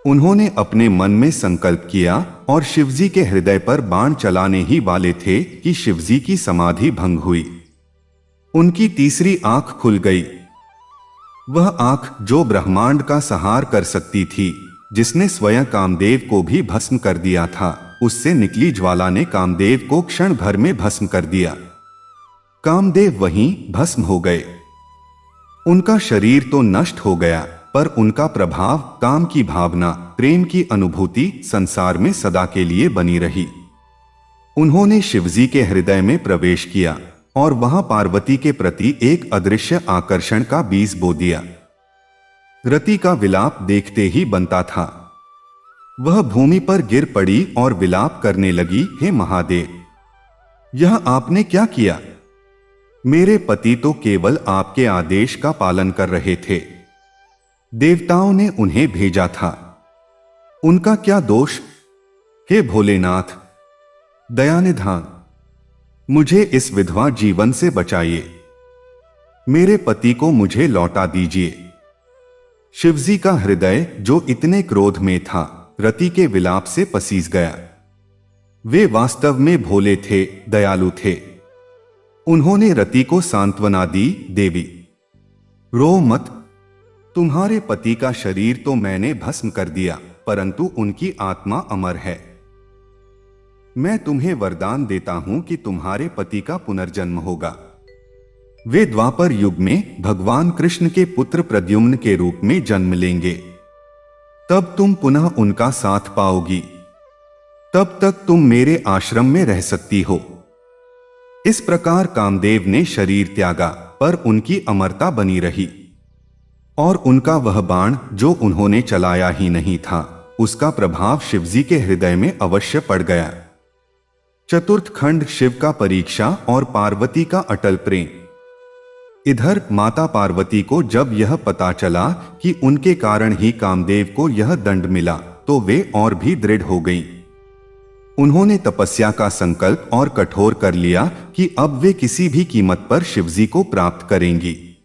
S1: उन्होंने अपने मन में संकल्प किया और शिवजी के हृदय पर बाण चलाने ही वाले थे कि शिवजी की समाधि भंग हुई। उनकी तीसरी आंख खुल गई। वह आंख जो ब्रह्मांड का संहार कर सकती थी, जिसने स्वयं कामदेव को भी भस्म कर दिया था, उससे निकली ज्वाला ने कामदेव को क्षण भर में भस्म कर दिया। कामदेव वहीं भस्म हो गए। उनका शरीर तो नष्ट हो गया, पर उनका प्रभाव, काम की भावना, प्रेम की अनुभूति संसार में सदा के लिए बनी रही। उन्होंने शिवजी के हृदय में प्रवेश किया और वहां पार्वती के प्रति एक अदृश्य आकर्षण का बीज बो दिया। रति का विलाप देखते ही बनता था। वह भूमि पर गिर पड़ी और विलाप करने लगी, हे महादेव, यह आपने क्या किया? मेरे पति तो केवल आपके आदेश का पालन कर रहे थे। देवताओं ने उन्हें भेजा था। उनका क्या दोष? हे भोलेनाथ, दयानिधान, मुझे इस विधवा जीवन से बचाइए। मेरे पति को मुझे लौटा दीजिए। शिवजी का हृदय, जो इतने क्रोध में था, रति के विलाप से पसीज गया। वे वास्तव में भोले थे, दयालु थे। उन्होंने रति को सांत्वना दी, देवी, रो मत। तुम्हारे पति का शरीर तो मैंने भस्म कर दिया, परंतु उनकी आत्मा अमर है। मैं तुम्हें वरदान देता हूं कि तुम्हारे पति का पुनर्जन्म होगा। वे द्वापर युग में भगवान कृष्ण के पुत्र प्रद्युम्न के रूप में जन्म लेंगे। तब तुम पुनः उनका साथ पाओगी। तब तक तुम मेरे आश्रम में रह सकती हो। इस प्रकार कामदेव ने शरीर त्यागा, पर उनकी अमरता बनी रही। और उनका वह बाण जो उन्होंने चलाया ही नहीं था, उसका प्रभाव शिवजी के हृदय में अवश्य पड़ गया। चतुर्थ खंड, शिव का परीक्षा और पार्वती का अटल प्रेम। इधर माता पार्वती को जब यह पता चला कि उनके कारण ही कामदेव को यह दंड मिला, तो वे और भी दृढ़ हो गईं। उन्होंने तपस्या का संकल्प और कठोर कर लिया कि अब वे किसी भी कीमत पर शिवजी को प्राप्त करेंगी।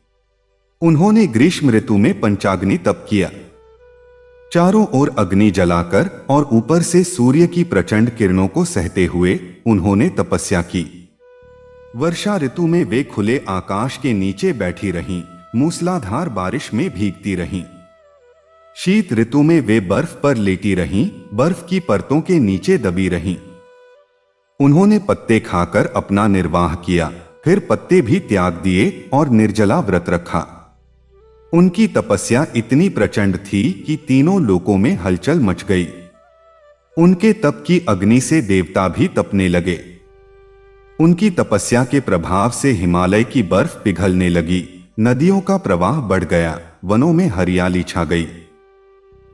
S1: उन्होंने ग्रीष्म ऋतु में पंचाग्नि तप किया। चारों ओर अग्नि जलाकर और ऊपर से सूर्य की प्रचंड किरणों को सहते हुए उन्होंने तपस्या की। वर्षा ऋतु में वे खुले आकाश के नीचे बैठी रहीं, मूसलाधार बारिश में भीगती रहीं। शीत ऋतु में वे बर्फ पर लेटी रहीं, बर्फ की परतों के नीचे दबी रहीं। उन्होंने पत्ते खाकर अपना निर्वाह किया, फिर पत्ते भी त्याग दिए और निर्जला व्रत रखा। उनकी तपस्या इतनी प्रचंड थी कि तीनों लोकों में हलचल मच गई। उनके तप की अग्नि से देवता भी तपने लगे। उनकी तपस्या के प्रभाव से हिमालय की बर्फ पिघलने लगी, नदियों का प्रवाह बढ़ गया, वनों में हरियाली छा गई।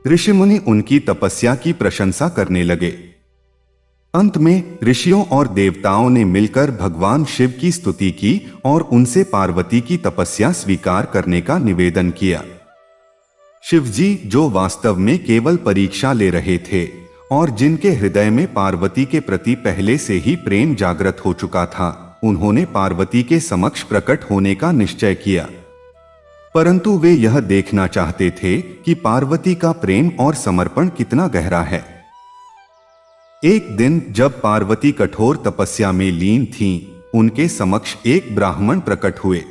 S1: ऋषिमुनि उनकी तपस्या की प्रशंसा करने लगे। अंत में ऋषियों और देवताओं ने मिलकर भगवान शिव की स्तुति की और उनसे पार्वती की तपस्या स्वीकार करने का निवेदन किया। शिवजी, जो वास्तव में केवल परीक्षा ले रहे थे और जिनके हृदय में पार्वती के प्रति पहले से ही प्रेम जागृत हो चुका था, उन्होंने पार्वती के समक्ष प्रकट होने का निश्चय किया। परंतु वे यह देखना चाहते थे कि पार्वती का प्रेम और समर्पण कितना गहरा है। एक दिन जब पार्वती कठोर तपस्या में लीन थीं, उनके समक्ष एक ब्राह्मण प्रकट हुए।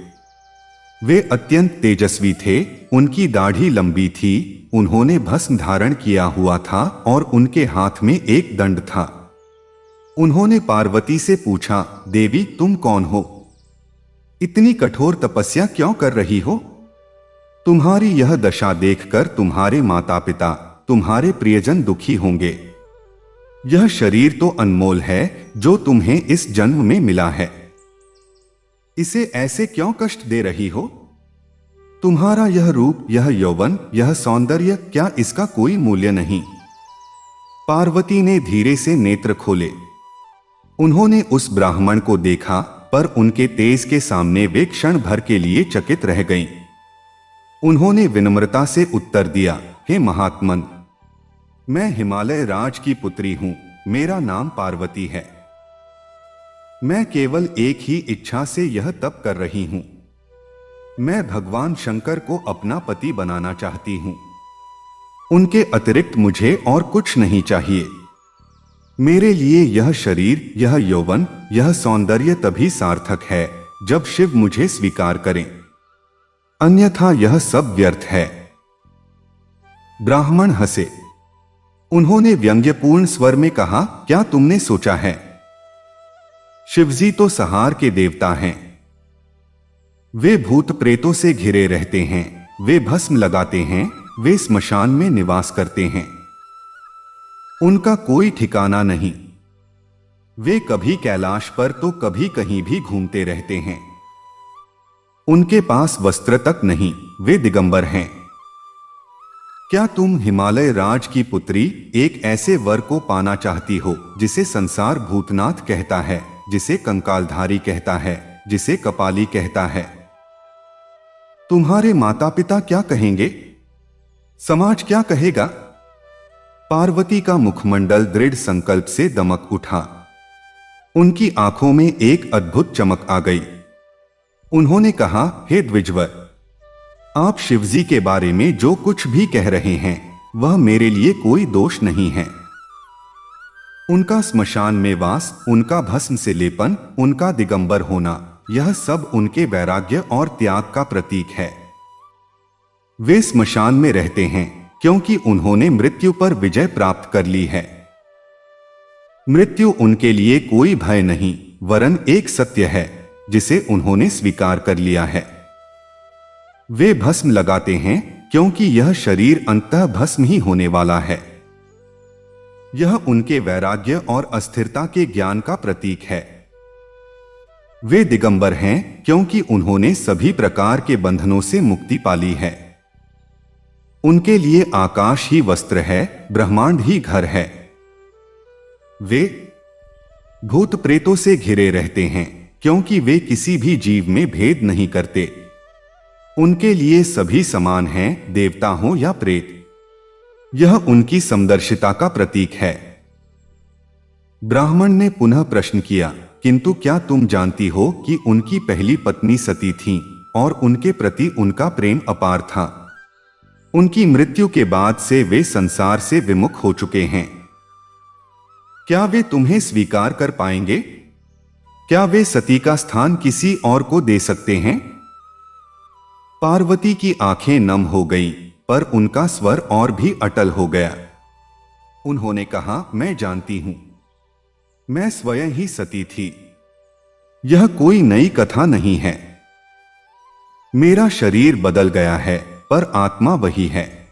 S1: वे अत्यंत तेजस्वी थे, उनकी दाढ़ी लंबी थी, उन्होंने भस्म धारण किया हुआ था और उनके हाथ में एक दंड था। उन्होंने पार्वती से पूछा, देवी, तुम कौन हो? इतनी कठोर तपस्या क्यों कर रही हो? तुम्हारी यह दशा देखकर तुम्हारे माता पिता, तुम्हारे प्रियजन दुखी होंगे। यह शरीर तो अनमोल है जो तुम्हें इस जन्म में मिला है। इसे ऐसे क्यों कष्ट दे रही हो? तुम्हारा यह रूप, यह यौवन, यह सौंदर्य, क्या इसका कोई मूल्य नहीं? पार्वती ने धीरे से नेत्र खोले। उन्होंने उस ब्राह्मण को देखा, पर उनके तेज के सामने वे क्षण भर के लिए चकित रह गईं। उन्होंने विनम्रता से उत्तर दिया, हे महात्मन, मैं हिमालय राज की पुत्री हूं, मेरा नाम पार्वती है। मैं केवल एक ही इच्छा से यह तप कर रही हूं। मैं भगवान शंकर को अपना पति बनाना चाहती हूं। उनके अतिरिक्त मुझे और कुछ नहीं चाहिए। मेरे लिए यह शरीर, यह यौवन, यह सौंदर्य तभी सार्थक है जब शिव मुझे स्वीकार करें, अन्यथा यह सब व्यर्थ है। ब्राह्मण हंसे। उन्होंने व्यंग्यपूर्ण स्वर में कहा, क्या तुमने सोचा है? शिवजी तो संहार के देवता हैं। वे भूत प्रेतों से घिरे रहते हैं, वे भस्म लगाते हैं, वे स्मशान में निवास करते हैं। उनका कोई ठिकाना नहीं। वे कभी कैलाश पर तो कभी कहीं भी घूमते रहते हैं। उनके पास वस्त्र तक नहीं, वे दिगंबर हैं। क्या तुम हिमालय राज की पुत्री एक ऐसे वर को पाना चाहती हो जिसे संसार भूतनाथ कहता है, जिसे कंकालधारी कहता है, जिसे कपाली कहता है? तुम्हारे माता पिता क्या कहेंगे? समाज क्या कहेगा? पार्वती का मुखमंडल दृढ़ संकल्प से दमक उठा। उनकी आंखों में एक अद्भुत चमक आ गई। उन्होंने कहा, हे द्विजवर, आप शिवजी के बारे में जो कुछ भी कह रहे हैं वह मेरे लिए कोई दोष नहीं है। उनका स्मशान में वास, उनका भस्म से लेपन, उनका दिगंबर होना, यह सब उनके वैराग्य और त्याग का प्रतीक है। वे स्मशान में रहते हैं क्योंकि उन्होंने मृत्यु पर विजय प्राप्त कर ली है। मृत्यु उनके लिए कोई भय नहीं, वरन एक सत्य है जिसे उन्होंने स्वीकार कर लिया है। वे भस्म लगाते हैं क्योंकि यह शरीर अंततः भस्म ही होने वाला है। यह उनके वैराग्य और अस्थिरता के ज्ञान का प्रतीक है। वे दिगंबर हैं क्योंकि उन्होंने सभी प्रकार के बंधनों से मुक्ति पाली है। उनके लिए आकाश ही वस्त्र है, ब्रह्मांड ही घर है। वे भूत प्रेतों से घिरे रहते हैं क्योंकि वे किसी भी जीव में भेद नहीं करते। उनके लिए सभी समान हैं, देवता हो या प्रेत। यह उनकी समदर्शिता का प्रतीक है। ब्राह्मण ने पुनः प्रश्न किया, किंतु क्या तुम जानती हो कि उनकी पहली पत्नी सती थी और उनके प्रति उनका प्रेम अपार था। उनकी मृत्यु के बाद से वे संसार से विमुख हो चुके हैं। क्या वे तुम्हें स्वीकार कर पाएंगे? क्या वे सती का स्थान किसी और को दे सकते हैं? पार्वती की आंखें नम हो गईं, पर उनका स्वर और भी अटल हो गया। उन्होंने कहा, मैं जानती हूं, मैं स्वयं ही सती थी। यह कोई नई कथा नहीं है। मेरा शरीर बदल गया है पर आत्मा वही है।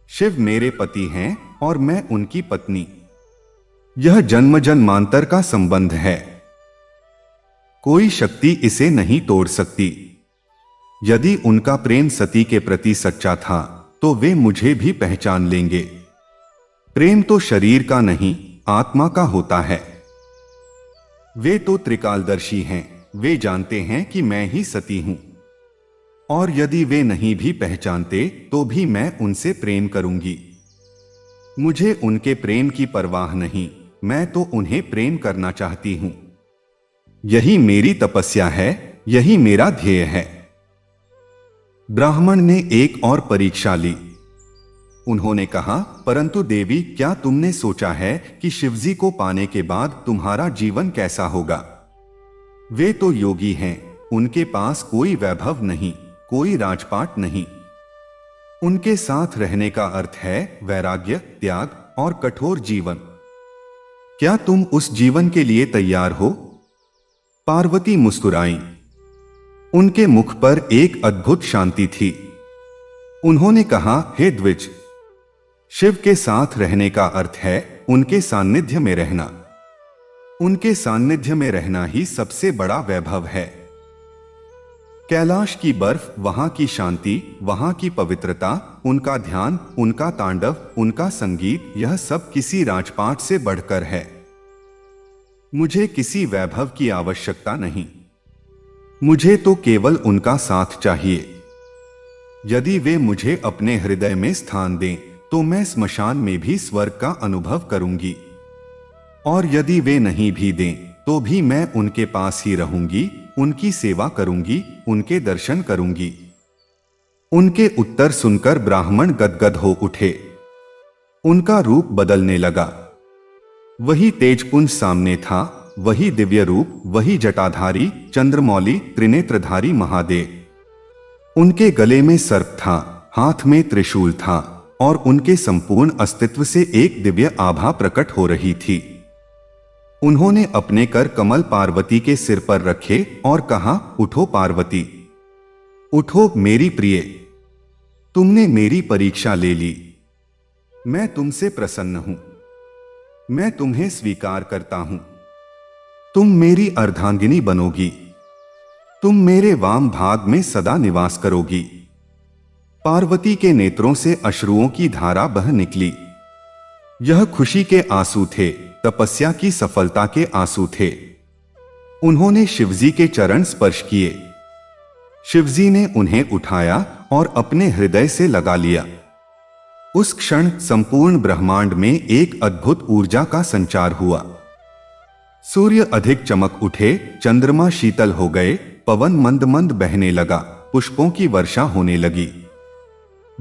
S1: शिव मेरे पति हैं और मैं उनकी पत्नी। यह जन्म जन्मांतर का संबंध है। कोई शक्ति इसे नहीं तोड़ सकती। यदि उनका प्रेम सती के प्रति सच्चा था तो वे मुझे भी पहचान लेंगे। प्रेम तो शरीर का नहीं, आत्मा का होता है। वे तो त्रिकालदर्शी हैं, वे जानते हैं कि मैं ही सती हूं। और यदि वे नहीं भी पहचानते तो भी मैं उनसे प्रेम करूंगी। मुझे उनके प्रेम की परवाह नहीं, मैं तो उन्हें प्रेम करना चाहती हूं। यही मेरी तपस्या है, यही मेरा ध्येय है। ब्राह्मण ने एक और परीक्षा ली। उन्होंने कहा, परंतु देवी, क्या तुमने सोचा है कि शिवजी को पाने के बाद तुम्हारा जीवन कैसा होगा? वे तो योगी हैं, उनके पास कोई वैभव नहीं, कोई राजपाट नहीं। उनके साथ रहने का अर्थ है वैराग्य, त्याग और कठोर जीवन। क्या तुम उस जीवन के लिए तैयार हो? पार्वती मुस्कुराई। उनके मुख पर एक अद्भुत शांति थी। उन्होंने कहा, हे द्विज, शिव के साथ रहने का अर्थ है उनके सान्निध्य में रहना। उनके सान्निध्य में रहना ही सबसे बड़ा वैभव है। कैलाश की बर्फ, वहां की शांति, वहां की पवित्रता, उनका ध्यान, उनका तांडव, उनका संगीत, यह सब किसी राजपाट से बढ़कर है। मुझे किसी वैभव की आवश्यकता नहीं। मुझे तो केवल उनका साथ चाहिए। यदि वे मुझे अपने हृदय में स्थान दें तो मैं स्मशान में भी स्वर्ग का अनुभव करूंगी। और यदि वे नहीं भी दें तो भी मैं उनके पास ही रहूंगी, उनकी सेवा करूंगी, उनके दर्शन करूंगी। उनके उत्तर सुनकर ब्राह्मण गदगद हो उठे। उनका रूप बदलने लगा। वही तेजपुंज सामने था, वही दिव्य रूप, वही जटाधारी, चंद्रमौली, त्रिनेत्रधारी महादेव। उनके गले में सर्प था, हाथ में त्रिशूल था और उनके संपूर्ण अस्तित्व से एक दिव्य आभा प्रकट हो रही थी। उन्होंने अपने कर कमल पार्वती के सिर पर रखे और कहा, उठो पार्वती, उठो मेरी प्रिय। तुमने मेरी परीक्षा ले ली। मैं तुमसे प्रसन्न हूं। मैं तुम्हें स्वीकार करता हूं। तुम मेरी अर्धांगिनी बनोगी। तुम मेरे वाम भाग में सदा निवास करोगी। पार्वती के नेत्रों से अश्रुओं की धारा बह निकली। यह खुशी के आंसू थे, तपस्या की सफलता के आंसू थे। उन्होंने शिवजी के चरण स्पर्श किए। शिवजी ने उन्हें उठाया और अपने हृदय से लगा लिया। उस क्षण संपूर्ण ब्रह्मांड में एक अद्भुत ऊर्जा का संचार हुआ। सूर्य अधिक चमक उठे, चंद्रमा शीतल हो गए, पवन मंद मंद बहने लगा, पुष्पों की वर्षा होने लगी।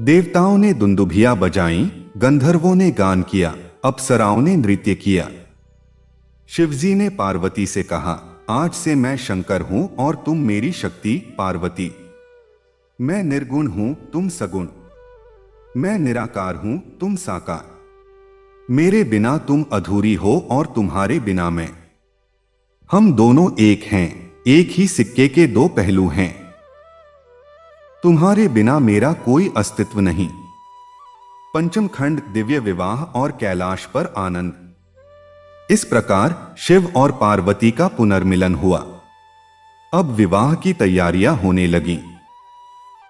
S1: देवताओं ने दुंदुभियां बजाईं, गंधर्वों ने गान किया, अप्सराओं ने नृत्य किया। शिवजी ने पार्वती से कहा, आज से मैं शंकर हूं और तुम मेरी शक्ति पार्वती। मैं निर्गुण हूं, तुम सगुण। मैं निराकार हूं, तुम साकार। मेरे बिना तुम अधूरी हो और तुम्हारे बिना मैं। हम दोनों एक हैं, एक ही सिक्के के दो पहलू हैं। तुम्हारे बिना मेरा कोई अस्तित्व नहीं। पंचम खंड, दिव्य विवाह और कैलाश पर आनंद। इस प्रकार शिव और पार्वती का पुनर्मिलन हुआ। अब विवाह की तैयारियां होने लगीं।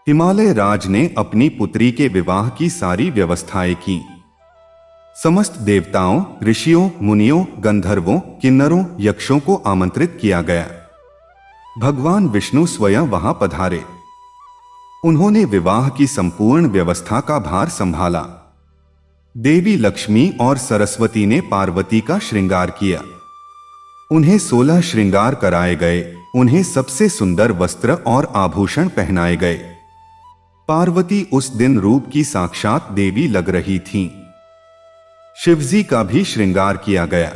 S1: हिमालय राज ने अपनी पुत्री के विवाह की सारी व्यवस्थाएं की। समस्त देवताओं, ऋषियों, मुनियों, गंधर्वों, किन्नरों, यक्षों को आमंत्रित किया गया। भगवान विष्णु स्वयं वहां पधारे। उन्होंने विवाह की संपूर्ण व्यवस्था का भार संभाला। देवी लक्ष्मी और सरस्वती ने पार्वती का श्रृंगार किया। उन्हें 16 श्रृंगार कराए गए। उन्हें सबसे सुंदर वस्त्र और आभूषण पहनाए गए। पार्वती उस दिन रूप की साक्षात देवी लग रही थीं। शिवजी का भी श्रृंगार किया गया।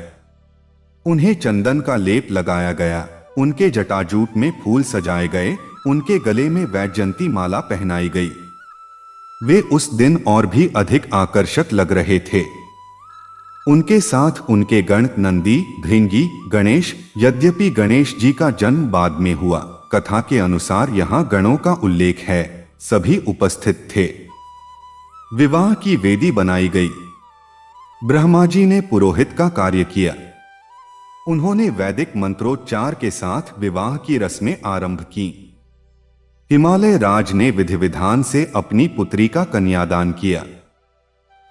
S1: उन्हें चंदन का लेप लगाया गया। उनके जटाजूट में फूल सजाए गए। उनके गले में वैजयंती माला पहनाई गई। वे उस दिन और भी अधिक आकर्षक लग रहे थे। उनके साथ उनके गण नंदी, भृंगी, गणेश। यद्यपि गणेश जी का जन्म बाद में हुआ, कथा के अनुसार यहां गणों का उल्लेख है, सभी उपस्थित थे। विवाह की वेदी बनाई गई। ब्रह्मा जी ने पुरोहित का कार्य किया। उन्होंने वैदिक मंत्रोच्चार के साथ विवाह की रस्में आरंभ की। हिमालय राज ने विधि विधान से अपनी पुत्री का कन्यादान किया।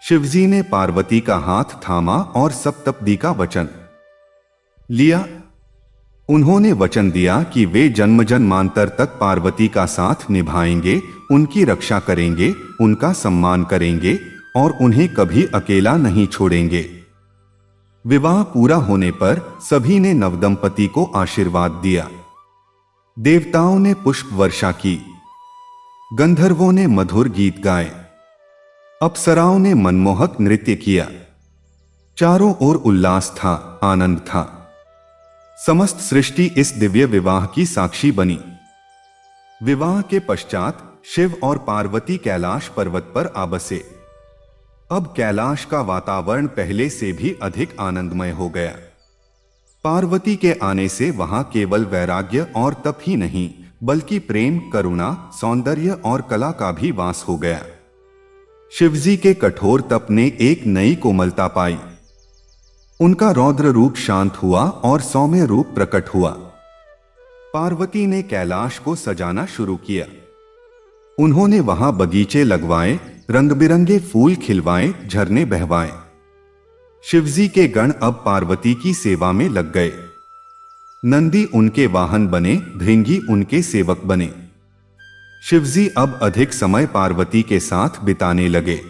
S1: शिवजी ने पार्वती का हाथ थामा और सप्तपदी का वचन लिया। उन्होंने वचन दिया कि वे जन्म जन्मांतर तक पार्वती का साथ निभाएंगे, उनकी रक्षा करेंगे, उनका सम्मान करेंगे और उन्हें कभी अकेला नहीं छोड़ेंगे। विवाह पूरा होने पर सभी ने नवदंपति को आशीर्वाद दिया। देवताओं ने पुष्प वर्षा की। गंधर्वों ने मधुर गीत गाए। अप्सराओं ने मनमोहक नृत्य किया। चारों ओर उल्लास था, आनंद था। समस्त सृष्टि इस दिव्य विवाह की साक्षी बनी। विवाह के पश्चात शिव और पार्वती कैलाश पर्वत पर आ बसे। अब कैलाश का वातावरण पहले से भी अधिक आनंदमय हो गया। पार्वती के आने से वहां केवल वैराग्य और तप ही नहीं, बल्कि प्रेम, करुणा, सौंदर्य और कला का भी वास हो गया। शिवजी के कठोर तप ने एक नई कोमलता पाई। उनका रौद्र रूप शांत हुआ और सौम्य रूप प्रकट हुआ। पार्वती ने कैलाश को सजाना शुरू किया। उन्होंने वहां बगीचे लगवाए, रंग बिरंगे फूल खिलवाए, झरने बहवाए। शिवजी के गण अब पार्वती की सेवा में लग गए। नंदी उनके वाहन बने, भृंगी उनके सेवक बने। शिवजी अब अधिक समय पार्वती के साथ बिताने लगे।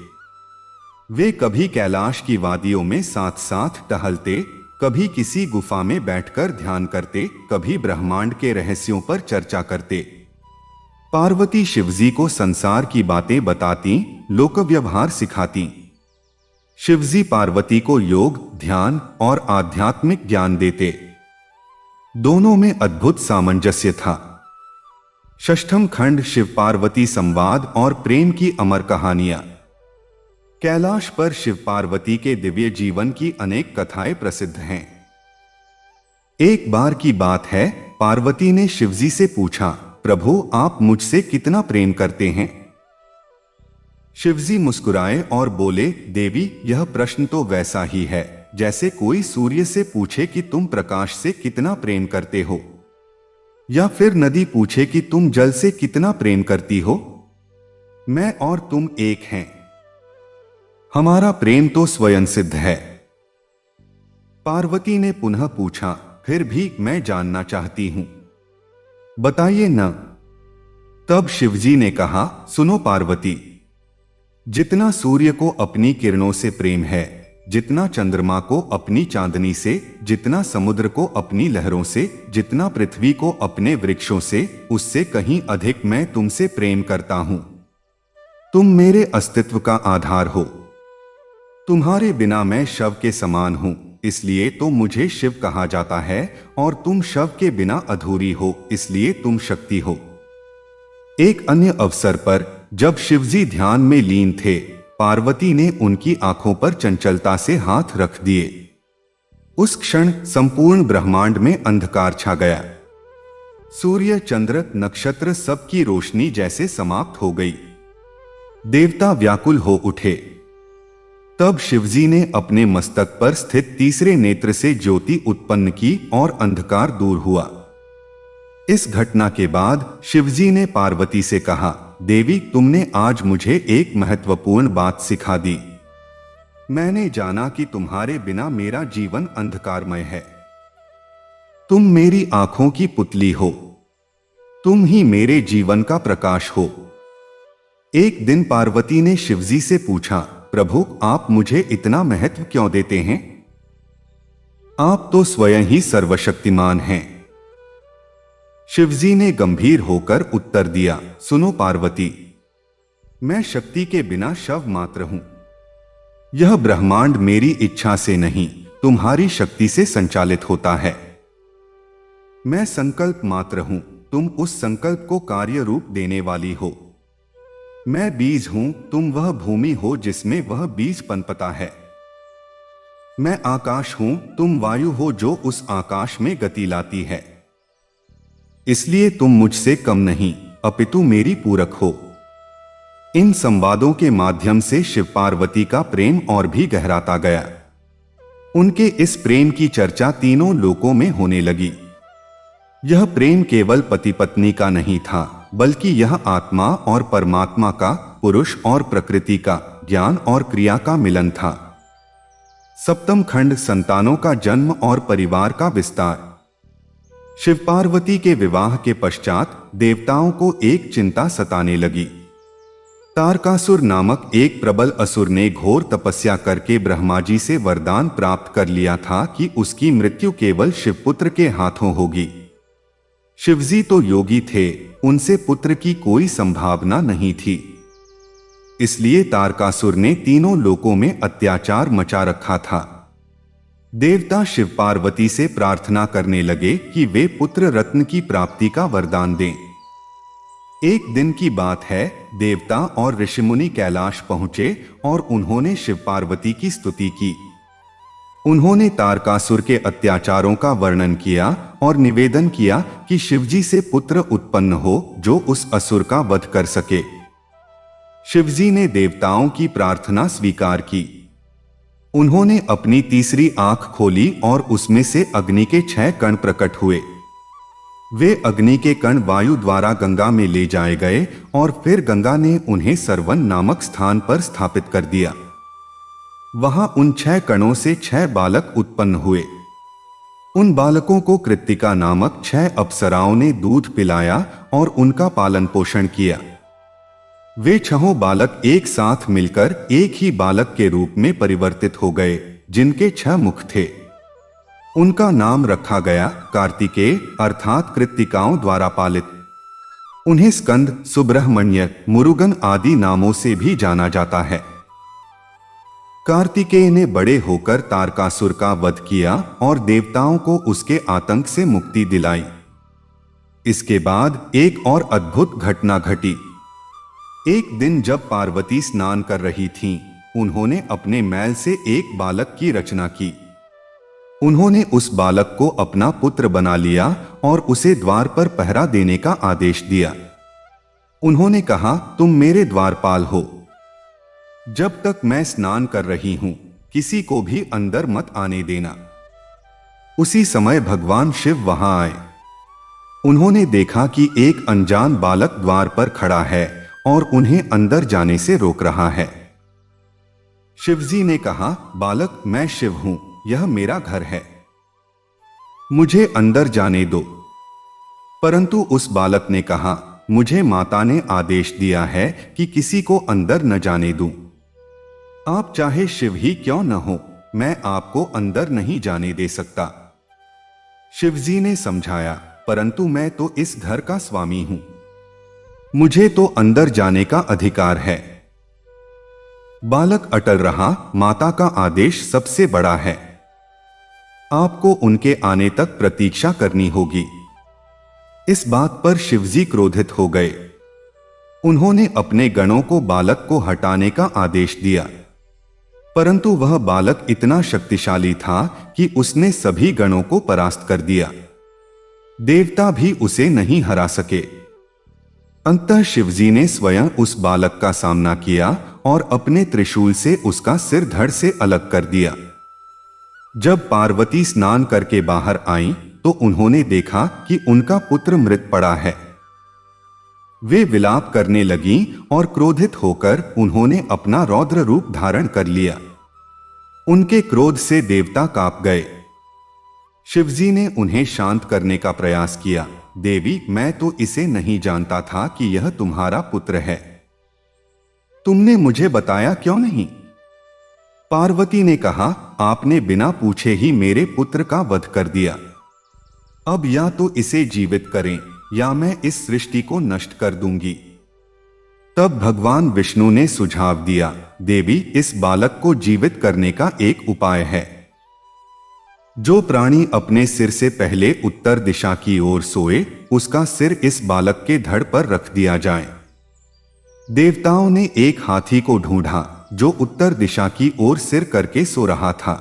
S1: वे कभी कैलाश की वादियों में साथ साथ टहलते, कभी किसी गुफा में बैठकर ध्यान करते, कभी ब्रह्मांड के रहस्यों पर चर्चा करते। पार्वती शिवजी को संसार की बातें बताती, लोक व्यवहार सिखाती। शिवजी पार्वती को योग, ध्यान और आध्यात्मिक ज्ञान देते। दोनों में अद्भुत सामंजस्य था। षष्ठम खंड, शिव पार्वती संवाद और प्रेम की अमर कहानियां। कैलाश पर शिव पार्वती के दिव्य जीवन की अनेक कथाएं प्रसिद्ध हैं। एक बार की बात है, पार्वती ने शिवजी से पूछा, प्रभु आप मुझसे कितना प्रेम करते हैं? शिवजी मुस्कुराए और बोले, देवी, यह प्रश्न तो वैसा ही है जैसे कोई सूर्य से पूछे कि तुम प्रकाश से कितना प्रेम करते हो, या फिर नदी पूछे कि तुम जल से कितना प्रेम करती हो। मैं और तुम एक हैं। हमारा प्रेम तो स्वयं सिद्ध है। पार्वती ने पुनः पूछा, फिर भी मैं जानना चाहती हूं, बताइए न। तब शिवजी ने कहा, सुनो पार्वती, जितना सूर्य को अपनी किरणों से प्रेम है, जितना चंद्रमा को अपनी चांदनी से, जितना समुद्र को अपनी लहरों से, जितना पृथ्वी को अपने वृक्षों से, उससे कहीं अधिक मैं तुमसे प्रेम करता हूं। तुम मेरे अस्तित्व का आधार हो। तुम्हारे बिना मैं शव के समान हूं, इसलिए तो मुझे शिव कहा जाता है, और तुम शव के बिना अधूरी हो, इसलिए तुम शक्ति हो। एक अन्य अवसर पर जब शिवजी ध्यान में लीन थे, पार्वती ने उनकी आंखों पर चंचलता से हाथ रख दिए। उस क्षण संपूर्ण ब्रह्मांड में अंधकार छा गया। सूर्य, चंद्र, नक्षत्र सबकी रोशनी जैसे समाप्त हो गई। देवता व्याकुल हो उठे। तब शिवजी ने अपने मस्तक पर स्थित तीसरे नेत्र से ज्योति उत्पन्न की और अंधकार दूर हुआ। इस घटना के बाद शिवजी ने पार्वती से कहा, देवी, तुमने आज मुझे एक महत्वपूर्ण बात सिखा दी। मैंने जाना कि तुम्हारे बिना मेरा जीवन अंधकारमय है। तुम मेरी आंखों की पुतली हो। तुम ही मेरे जीवन का प्रकाश हो। एक दिन पार्वती ने शिवजी से पूछा, प्रभु, आप मुझे इतना महत्व क्यों देते हैं? आप तो स्वयं ही सर्वशक्तिमान हैं। शिवजी ने गंभीर होकर उत्तर दिया, सुनो पार्वती, मैं शक्ति के बिना शव मात्र हूं। यह ब्रह्मांड मेरी इच्छा से नहीं, तुम्हारी शक्ति से संचालित होता है। मैं संकल्प मात्र हूं, तुम उस संकल्प को कार्य रूप देने वाली हो। मैं बीज हूं, तुम वह भूमि हो जिसमें वह बीज पनपता है। मैं आकाश हूं, तुम वायु हो जो उस आकाश में गति लाती है। इसलिए तुम मुझसे कम नहीं, अपितु मेरी पूरक हो। इन संवादों के माध्यम से शिव पार्वती का प्रेम और भी गहराता गया। उनके इस प्रेम की चर्चा तीनों लोकों में होने लगी। यह प्रेम केवल पति पत्नी का नहीं था, बल्कि यह आत्मा और परमात्मा का, पुरुष और प्रकृति का, ज्ञान और क्रिया का मिलन था। सप्तम खंड, संतानों का जन्म और परिवार का विस्तार। शिव पार्वती के विवाह के पश्चात देवताओं को एक चिंता सताने लगी। तारकासुर नामक एक प्रबल असुर ने घोर तपस्या करके ब्रह्मा जी से वरदान प्राप्त कर लिया था कि उसकी मृत्यु केवल शिवपुत्र के हाथों होगी। शिवजी तो योगी थे, उनसे पुत्र की कोई संभावना नहीं थी। इसलिए तारकासुर ने तीनों लोकों में अत्याचार मचा रखा था। देवता शिव पार्वती से प्रार्थना करने लगे कि वे पुत्र रत्न की प्राप्ति का वरदान दें। एक दिन की बात है, देवता और ऋषिमुनि कैलाश पहुंचे और उन्होंने शिव पार्वती की स्तुति की। उन्होंने तारकासुर के अत्याचारों का वर्णन किया और निवेदन किया कि शिवजी से पुत्र उत्पन्न हो जो उस असुर का वध कर सके। शिवजी ने देवताओं की प्रार्थना स्वीकार की। उन्होंने अपनी तीसरी आंख खोली और उसमें से अग्नि के 6 कण प्रकट हुए। वे अग्नि के कण वायु द्वारा गंगा में ले जाए गए और फिर गंगा ने उन्हें सरवन नामक स्थान पर स्थापित कर दिया। वहां उन 6 कणों से 6 बालक उत्पन्न हुए। उन बालकों को कृत्तिका नामक 6 अप्सराओं ने दूध पिलाया और उनका पालन पोषण किया। वे 6 बालक एक साथ मिलकर एक ही बालक के रूप में परिवर्तित हो गए, जिनके 6 मुख थे। उनका नाम रखा गया कार्तिकेय, अर्थात कृत्तिकाओं द्वारा पालित। उन्हें स्कंद, सुब्रह्मण्य, मुरुगन आदि नामों से भी जाना जाता है। कार्तिकेय ने बड़े होकर तारकासुर का वध किया और देवताओं को उसके आतंक से मुक्ति दिलाई। इसके बाद एक और अद्भुत घटना घटी। एक दिन जब पार्वती स्नान कर रही थीं, उन्होंने अपने मैल से एक बालक की रचना की। उन्होंने उस बालक को अपना पुत्र बना लिया और उसे द्वार पर पहरा देने का आदेश दिया। उन्होंने कहा, तुम मेरे द्वारपाल हो। जब तक मैं स्नान कर रही हूं किसी को भी अंदर मत आने देना। उसी समय भगवान शिव वहां आए। उन्होंने देखा कि एक अनजान बालक द्वार पर खड़ा है और उन्हें अंदर जाने से रोक रहा है। शिवजी ने कहा, बालक, मैं शिव हूं, यह मेरा घर है, मुझे अंदर जाने दो। परंतु उस बालक ने कहा, मुझे माता ने आदेश दिया है कि किसी को अंदर न जाने दूं। आप चाहे शिव ही क्यों न हो, मैं आपको अंदर नहीं जाने दे सकता। शिवजी ने समझाया, परंतु मैं तो इस घर का स्वामी हूं, मुझे तो अंदर जाने का अधिकार है। बालक अटल रहा, माता का आदेश सबसे बड़ा है, आपको उनके आने तक प्रतीक्षा करनी होगी। इस बात पर शिवजी क्रोधित हो गए। उन्होंने अपने गणों को बालक को हटाने का आदेश दिया, परंतु वह बालक इतना शक्तिशाली था कि उसने सभी गणों को परास्त कर दिया। देवता भी उसे नहीं हरा सके। अंततः शिवजी ने स्वयं उस बालक का सामना किया और अपने त्रिशूल से उसका सिर धड़ से अलग कर दिया। जब पार्वती स्नान करके बाहर आईं, तो उन्होंने देखा कि उनका पुत्र मृत पड़ा है। वे विलाप करने लगीं और क्रोधित होकर उन्होंने अपना रौद्र रूप धारण कर लिया। उनके क्रोध से देवता कांप गए। शिवजी ने उन्हें शांत करने का प्रयास किया। देवी, मैं तो इसे नहीं जानता था कि यह तुम्हारा पुत्र है, तुमने मुझे बताया क्यों नहीं? पार्वती ने कहा, आपने बिना पूछे ही मेरे पुत्र का वध कर दिया। अब या तो इसे जीवित करें या मैं इस सृष्टि को नष्ट कर दूंगी। तब भगवान विष्णु ने सुझाव दिया, देवी, इस बालक को जीवित करने का एक उपाय है। जो प्राणी अपने सिर से पहले उत्तर दिशा की ओर सोए, उसका सिर इस बालक के धड़ पर रख दिया जाए। देवताओं ने एक हाथी को ढूंढा जो उत्तर दिशा की ओर सिर करके सो रहा था।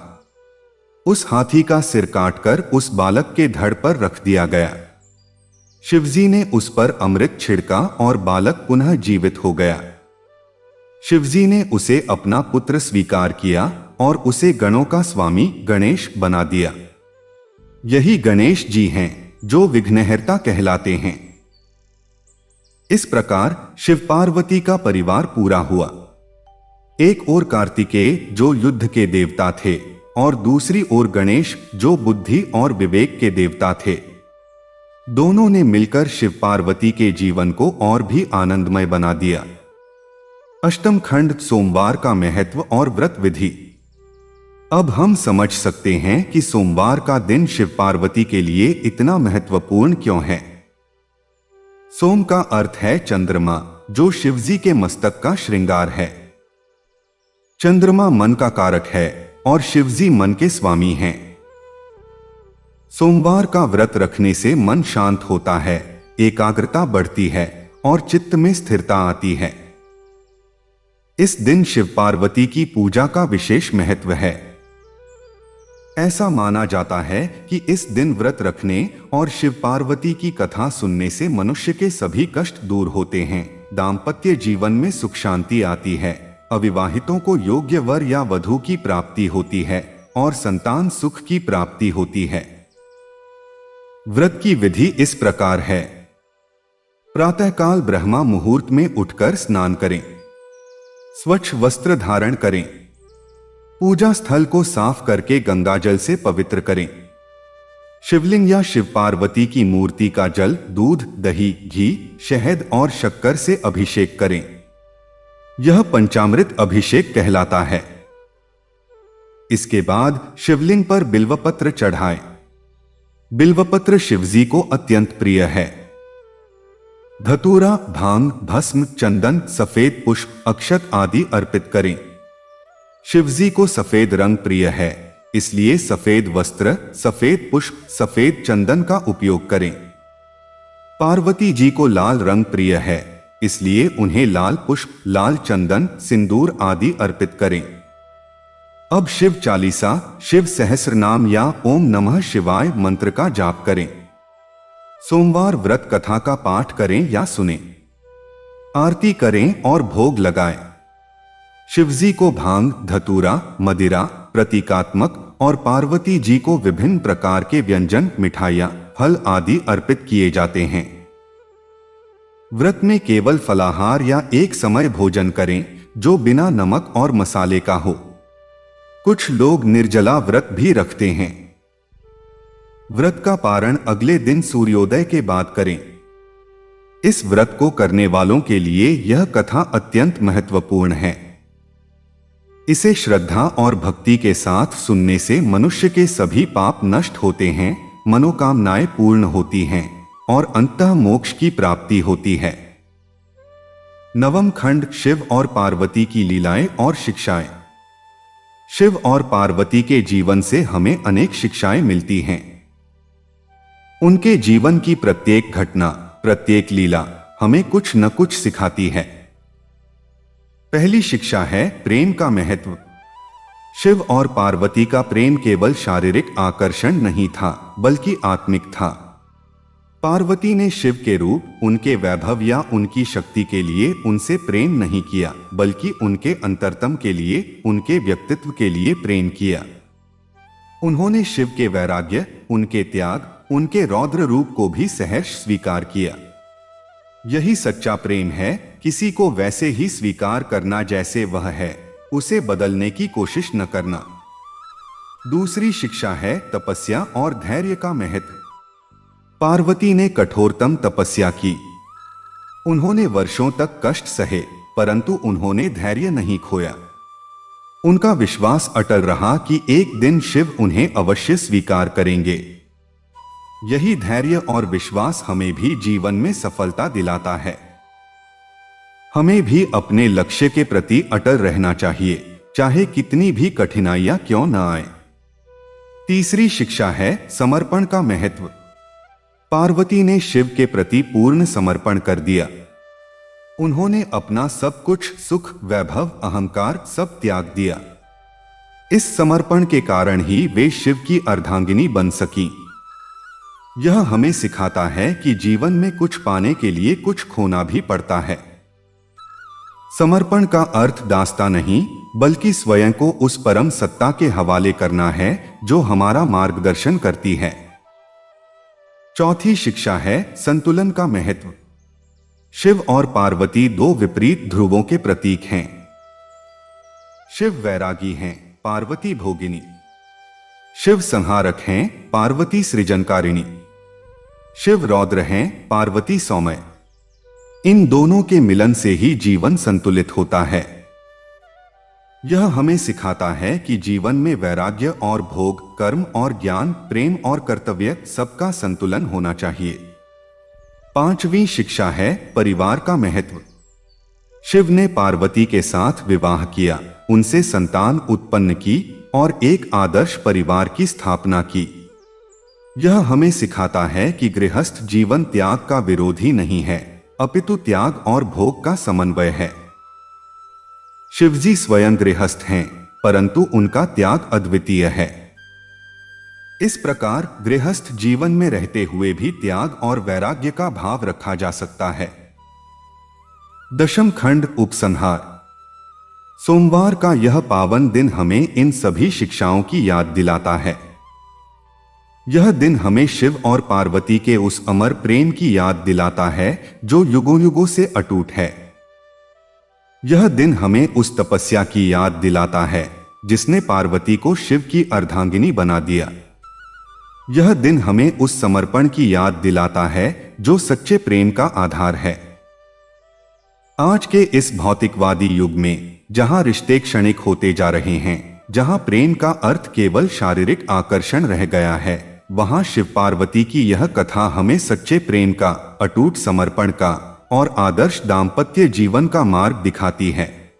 S1: उस हाथी का सिर काटकर उस बालक के धड़ पर रख दिया गया। शिवजी ने उस पर अमृत छिड़का और बालक पुनः जीवित हो गया। शिवजी ने उसे अपना पुत्र स्वीकार किया और उसे गणों का स्वामी गणेश बना दिया। यही गणेश जी हैं जो विघ्नहर्ता कहलाते हैं। इस प्रकार शिव पार्वती का परिवार पूरा हुआ। एक ओर कार्तिकेय जो युद्ध के देवता थे और दूसरी ओर गणेश जो बुद्धि और विवेक के देवता थे। दोनों ने मिलकर शिव पार्वती के जीवन को और भी आनंदमय बना दिया। अष्टम खंड सोमवार का महत्व और व्रत विधि। अब हम समझ सकते हैं कि सोमवार का दिन शिव पार्वती के लिए इतना महत्वपूर्ण क्यों है। सोम का अर्थ है चंद्रमा, जो शिवजी के मस्तक का श्रृंगार है। चंद्रमा मन का कारक है और शिवजी मन के स्वामी हैं। सोमवार का व्रत रखने से मन शांत होता है, एकाग्रता बढ़ती है और चित्त में स्थिरता आती है। इस दिन शिव पार्वती की पूजा का विशेष महत्व है। ऐसा माना जाता है कि इस दिन व्रत रखने और शिव पार्वती की कथा सुनने से मनुष्य के सभी कष्ट दूर होते हैं, दाम्पत्य जीवन में सुख शांति आती है, अविवाहितों को योग्य वर या वधू की प्राप्ति होती है और संतान सुख की प्राप्ति होती है। व्रत की विधि इस प्रकार है। प्रातःकाल ब्रह्मा मुहूर्त में उठकर स्नान करें, स्वच्छ वस्त्र धारण करें, पूजा स्थल को साफ करके गंगाजल से पवित्र करें। शिवलिंग या शिव पार्वती की मूर्ति का जल, दूध, दही, घी, शहद और शक्कर से अभिषेक करें। यह पंचामृत अभिषेक कहलाता है। इसके बाद शिवलिंग पर बिल्वपत्र चढ़ाएं। बिल्वपत्र शिवजी को अत्यंत प्रिय है। धतूरा, भांग, भस्म, चंदन, सफेद पुष्प, अक्षत आदि अर्पित करें। शिवजी को सफेद रंग प्रिय है, इसलिए सफेद वस्त्र, सफेद पुष्प, सफेद चंदन का उपयोग करें। पार्वती जी को लाल रंग प्रिय है, इसलिए उन्हें लाल पुष्प, लाल चंदन, सिंदूर आदि अर्पित करें। अब शिव चालीसा, शिव सहस्र नाम या ओम नमः शिवाय मंत्र का जाप करें। सोमवार व्रत कथा का पाठ करें या सुनें। आरती करें और भोग लगाएं। शिवजी को भांग, धतूरा, मदिरा प्रतीकात्मक और पार्वती जी को विभिन्न प्रकार के व्यंजन, मिठाइयाँ, फल आदि अर्पित किए जाते हैं। व्रत में केवल फलाहार या एक समय भोजन करें जो बिना नमक और मसाले का हो। कुछ लोग निर्जला व्रत भी रखते हैं। व्रत का पारण अगले दिन सूर्योदय के बाद करें। इस व्रत को करने वालों के लिए यह कथा अत्यंत महत्वपूर्ण है। इसे श्रद्धा और भक्ति के साथ सुनने से मनुष्य के सभी पाप नष्ट होते हैं, मनोकामनाएं पूर्ण होती हैं और अंततः मोक्ष की प्राप्ति होती है। नवम खंड, शिव और पार्वती की लीलाएं और शिक्षाएं। शिव और पार्वती के जीवन से हमें अनेक शिक्षाएं मिलती हैं। उनके जीवन की प्रत्येक घटना, प्रत्येक लीला हमें कुछ न कुछ सिखाती है। पहली शिक्षा है प्रेम का महत्व। शिव और पार्वती का प्रेम केवल शारीरिक आकर्षण नहीं था, बल्कि आत्मिक था। पार्वती ने शिव के रूप, उनके वैभव या उनकी शक्ति के लिए उनसे प्रेम नहीं किया, बल्कि उनके अंतरतम के लिए, उनके व्यक्तित्व के लिए प्रेम किया। उन्होंने शिव के वैराग्य, उनके त्याग, उनके रौद्र रूप को भी सहर्ष स्वीकार किया। यही सच्चा प्रेम है, किसी को वैसे ही स्वीकार करना जैसे वह है, उसे बदलने की कोशिश न करना। दूसरी शिक्षा है तपस्या और धैर्य का महत्व। पार्वती ने कठोरतम तपस्या की। उन्होंने वर्षों तक कष्ट सहे, परंतु उन्होंने धैर्य नहीं खोया। उनका विश्वास अटल रहा कि एक दिन शिव उन्हें अवश्य स्वीकार करेंगे। यही धैर्य और विश्वास हमें भी जीवन में सफलता दिलाता है। हमें भी अपने लक्ष्य के प्रति अटल रहना चाहिए, चाहे कितनी भी कठिनाइयां क्यों न आए। तीसरी शिक्षा है समर्पण का महत्व। पार्वती ने शिव के प्रति पूर्ण समर्पण कर दिया। उन्होंने अपना सब कुछ, सुख, वैभव, अहंकार सब त्याग दिया। इस समर्पण के कारण ही वे शिव की अर्धांगिनी बन सकीं। यह हमें सिखाता है कि जीवन में कुछ पाने के लिए कुछ खोना भी पड़ता है। समर्पण का अर्थ दास्ता नहीं, बल्कि स्वयं को उस परम सत्ता के हवाले करना है जो हमारा मार्गदर्शन करती है। चौथी शिक्षा है संतुलन का महत्व। शिव और पार्वती दो विपरीत ध्रुवों के प्रतीक हैं। शिव वैरागी हैं, पार्वती भोगिनी। शिव संहारक हैं, पार्वती सृजनकारिणी। शिव रौद्र हैं, पार्वती सौम्य। इन दोनों के मिलन से ही जीवन संतुलित होता है। यह हमें सिखाता है कि जीवन में वैराग्य और भोग, कर्म और ज्ञान, प्रेम और कर्तव्य सबका संतुलन होना चाहिए। पांचवी शिक्षा है परिवार का महत्व। शिव ने पार्वती के साथ विवाह किया, उनसे संतान उत्पन्न की और एक आदर्श परिवार की स्थापना की। यह हमें सिखाता है कि गृहस्थ जीवन त्याग का विरोधी नहीं है, अपितु त्याग और भोग का समन्वय है। शिवजी स्वयं गृहस्थ हैं, परंतु उनका त्याग अद्वितीय है। इस प्रकार गृहस्थ जीवन में रहते हुए भी त्याग और वैराग्य का भाव रखा जा सकता है। दशम खंड, उपसंहार। सोमवार का यह पावन दिन हमें इन सभी शिक्षाओं की याद दिलाता है। यह दिन हमें शिव और पार्वती के उस अमर प्रेम की याद दिलाता है जो युगों युगों से अटूट है। यह दिन हमें उस तपस्या की याद दिलाता है जिसने पार्वती को शिव की अर्धांगिनी बना दिया। यह दिन हमें उस समर्पण की याद दिलाता है जो सच्चे प्रेम का आधार है। आज के इस भौतिकवादी युग में जहां रिश्ते क्षणिक होते जा रहे हैं, जहां प्रेम का अर्थ केवल शारीरिक आकर्षण रह गया है, वहां शिव पार्वती की यह कथा हमें सच्चे प्रेम का, अटूट समर्पण का और आदर्श दाम्पत्य जीवन का मार्ग दिखाती है।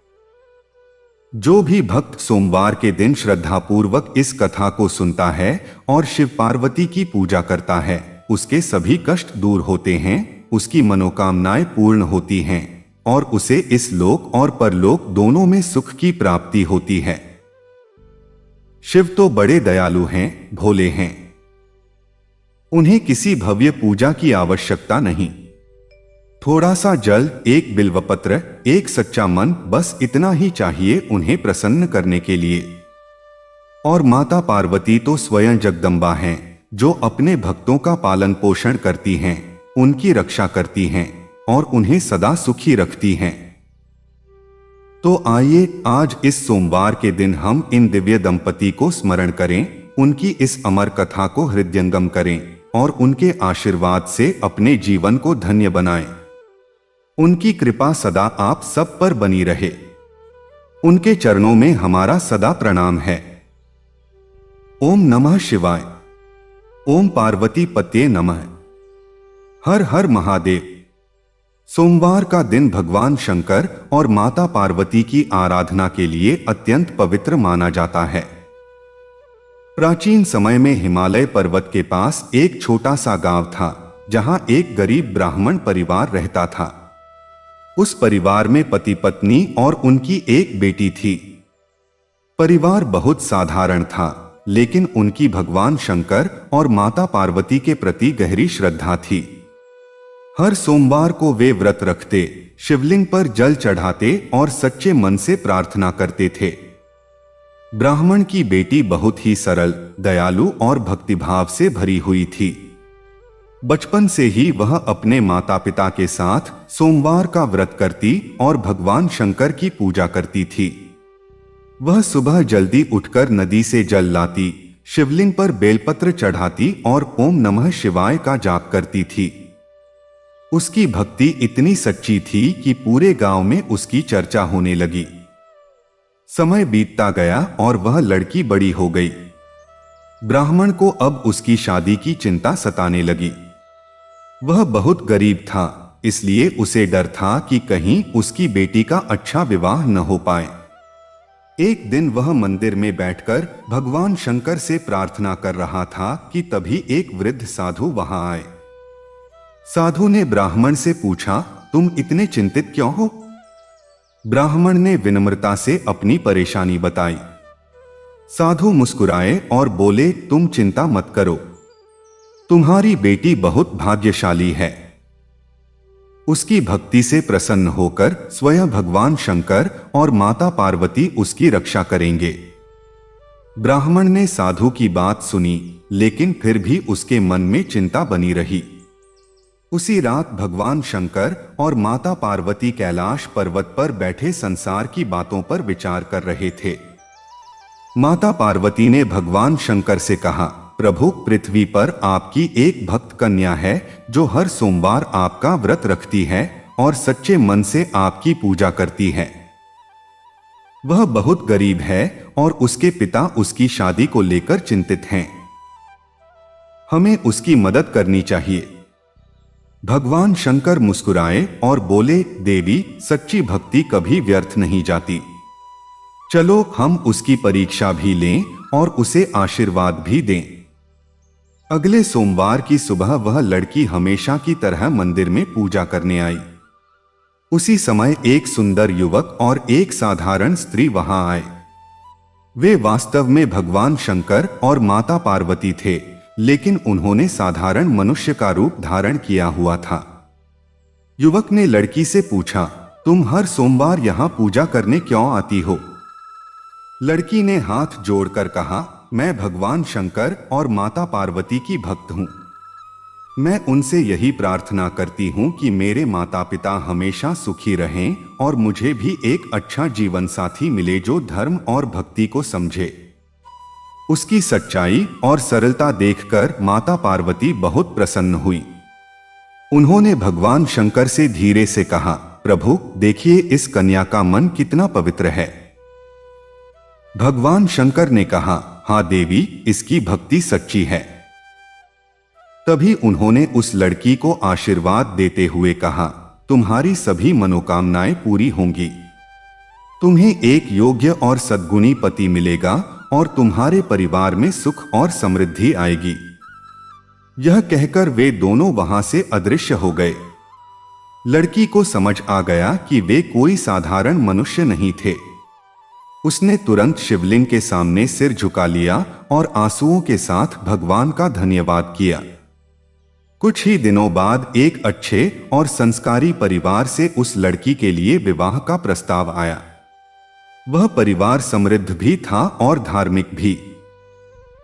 S1: जो भी भक्त सोमवार के दिन श्रद्धापूर्वक इस कथा को सुनता है और शिव पार्वती की पूजा करता है, उसके सभी कष्ट दूर होते हैं, उसकी मनोकामनाएं पूर्ण होती हैं और उसे इस लोक और परलोक दोनों में सुख की प्राप्ति होती है। शिव तो बड़े दयालु हैं, भोले हैं। उन्हें किसी भव्य पूजा की आवश्यकता नहीं। थोड़ा सा जल, एक बिल्वपत्र, एक सच्चा मन, बस इतना ही चाहिए उन्हें प्रसन्न करने के लिए। और माता पार्वती तो स्वयं जगदम्बा हैं, जो अपने भक्तों का पालन पोषण करती हैं, उनकी रक्षा करती हैं और उन्हें सदा सुखी रखती हैं। तो आइए आज इस सोमवार के दिन हम इन दिव्य दंपति को स्मरण करें, उनकी इस अमर कथा को हृदयंगम करें और उनके आशीर्वाद से अपने जीवन को धन्य बनाएं। उनकी कृपा सदा आप सब पर बनी रहे। उनके चरणों में हमारा सदा प्रणाम है। ओम नमः शिवाय। ओम पार्वती पते नमः। हर हर महादेव। सोमवार का दिन भगवान शंकर और माता पार्वती की आराधना के लिए अत्यंत पवित्र माना जाता है। प्राचीन समय में हिमालय पर्वत के पास एक छोटा सा गांव था, जहां एक गरीब ब्राह्मण परिवार रहता था। उस परिवार में पति पत्नी और उनकी एक बेटी थी। परिवार बहुत साधारण था, लेकिन उनकी भगवान शंकर और माता पार्वती के प्रति गहरी श्रद्धा थी। हर सोमवार को वे व्रत रखते, शिवलिंग पर जल चढ़ाते और सच्चे मन से प्रार्थना करते थे। ब्राह्मण की बेटी बहुत ही सरल, दयालु और भक्तिभाव से भरी हुई थी। बचपन से ही वह अपने माता पिता के साथ सोमवार का व्रत करती और भगवान शंकर की पूजा करती थी। वह सुबह जल्दी उठकर नदी से जल लाती, शिवलिंग पर बेलपत्र चढ़ाती और ओम नमः शिवाय का जाप करती थी। उसकी भक्ति इतनी सच्ची थी कि पूरे गांव में उसकी चर्चा होने लगी। समय बीतता गया और वह लड़की बड़ी हो गई। ब्राह्मण को अब उसकी शादी की चिंता सताने लगी। वह बहुत गरीब था, इसलिए उसे डर था कि कहीं उसकी बेटी का अच्छा विवाह न हो पाए। एक दिन वह मंदिर में बैठकर भगवान शंकर से प्रार्थना कर रहा था कि तभी एक वृद्ध साधु वहां आए। साधु ने ब्राह्मण से पूछा, तुम इतने चिंतित क्यों हो? ब्राह्मण ने विनम्रता से अपनी परेशानी बताई। साधु मुस्कुराए और बोले, तुम चिंता मत करो, तुम्हारी बेटी बहुत भाग्यशाली है। उसकी भक्ति से प्रसन्न होकर स्वयं भगवान शंकर और माता पार्वती उसकी रक्षा करेंगे। ब्राह्मण ने साधु की बात सुनी, लेकिन फिर भी उसके मन में चिंता बनी रही। उसी रात भगवान शंकर और माता पार्वती कैलाश पर्वत पर बैठे संसार की बातों पर विचार कर रहे थे। माता पार्वती ने भगवान शंकर से कहा, प्रभु, पृथ्वी पर आपकी एक भक्त कन्या है जो हर सोमवार आपका व्रत रखती है और सच्चे मन से आपकी पूजा करती है। वह बहुत गरीब है और उसके पिता उसकी शादी को लेकर चिंतित हैं। हमें उसकी मदद करनी चाहिए। भगवान शंकर मुस्कुराए और बोले, देवी, सच्ची भक्ति कभी व्यर्थ नहीं जाती। चलो हम उसकी परीक्षा भी लें और उसे आशीर्वाद भी दें। अगले सोमवार की सुबह वह लड़की हमेशा की तरह मंदिर में पूजा करने आई। उसी समय एक सुंदर युवक और एक साधारण स्त्री वहां आए। वे वास्तव में भगवान शंकर और माता पार्वती थे, लेकिन उन्होंने साधारण मनुष्य का रूप धारण किया हुआ था। युवक ने लड़की से पूछा, तुम हर सोमवार यहां पूजा करने क्यों आती हो? लड़की ने हाथ जोड़कर कहा, मैं भगवान शंकर और माता पार्वती की भक्त हूं। मैं उनसे यही प्रार्थना करती हूं कि मेरे माता पिता हमेशा सुखी रहें और मुझे भी एक अच्छा जीवन साथी मिले जो धर्म और भक्ति को समझे। उसकी सच्चाई और सरलता देखकर माता पार्वती बहुत प्रसन्न हुई। उन्होंने भगवान शंकर से धीरे से कहा, प्रभु, देखिए इस कन्या का मन कितना पवित्र है। भगवान शंकर ने कहा, हाँ देवी, इसकी भक्ति सच्ची है। तभी उन्होंने उस लड़की को आशीर्वाद देते हुए कहा, तुम्हारी सभी मनोकामनाएं पूरी होंगी। तुम्हें एक योग्य और सद्गुणी पति मिलेगा और तुम्हारे परिवार में सुख और समृद्धि आएगी। यह कहकर वे दोनों वहां से अदृश्य हो गए। लड़की को समझ आ गया कि वे कोई साधारण मनुष्य नहीं थे। उसने तुरंत शिवलिंग के सामने सिर झुका लिया और आंसुओं के साथ भगवान का धन्यवाद किया। कुछ ही दिनों बाद एक अच्छे और संस्कारी परिवार से उस लड़की के लिए विवाह का प्रस्ताव आया। वह परिवार समृद्ध भी था और धार्मिक भी।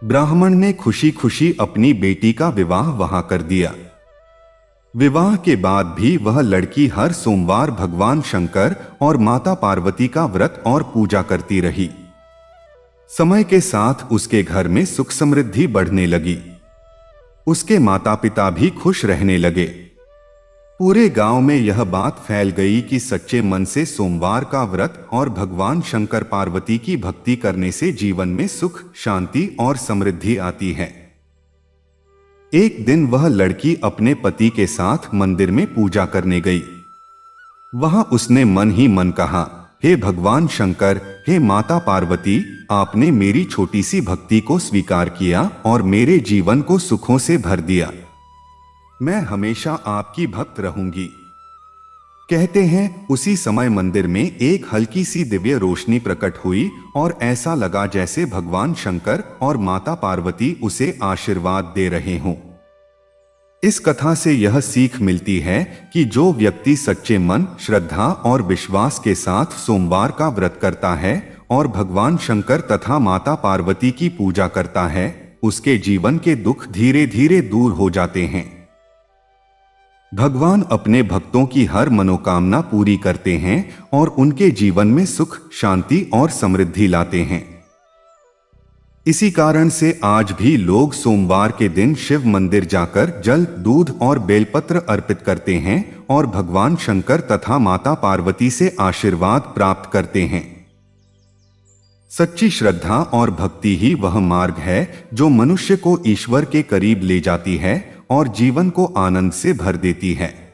S1: ब्राह्मण ने खुशी खुशी अपनी बेटी का विवाह वहां कर दिया। विवाह के बाद भी वह लड़की हर सोमवार भगवान शंकर और माता पार्वती का व्रत और पूजा करती रही। समय के साथ उसके घर में सुख समृद्धि बढ़ने लगी। उसके माता पिता भी खुश रहने लगे। पूरे गांव में यह बात फैल गई कि सच्चे मन से सोमवार का व्रत और भगवान शंकर पार्वती की भक्ति करने से जीवन में सुख, शांति और समृद्धि आती है। एक दिन वह लड़की अपने पति के साथ मंदिर में पूजा करने गई। वहां उसने मन ही मन कहा, हे भगवान शंकर, हे माता पार्वती, आपने मेरी छोटी सी भक्ति को स्वीकार किया और मेरे जीवन को सुखों से भर दिया। मैं हमेशा आपकी भक्त रहूंगी। कहते हैं उसी समय मंदिर में एक हल्की सी दिव्य रोशनी प्रकट हुई और ऐसा लगा जैसे भगवान शंकर और माता पार्वती उसे आशीर्वाद दे रहे हों। इस कथा से यह सीख मिलती है कि जो व्यक्ति सच्चे मन, श्रद्धा और विश्वास के साथ सोमवार का व्रत करता है और भगवान शंकर तथा माता पार्वती की पूजा करता है, उसके जीवन के दुख धीरे धीरे दूर हो जाते हैं। भगवान अपने भक्तों की हर मनोकामना पूरी करते हैं और उनके जीवन में सुख, शांति और समृद्धि लाते हैं। इसी कारण से आज भी लोग सोमवार के दिन शिव मंदिर जाकर जल, दूध और बेलपत्र अर्पित करते हैं और भगवान शंकर तथा माता पार्वती से आशीर्वाद प्राप्त करते हैं। सच्ची श्रद्धा और भक्ति ही वह मार्ग है जो मनुष्य को ईश्वर के करीब ले जाती है और जीवन को आनंद से भर देती है।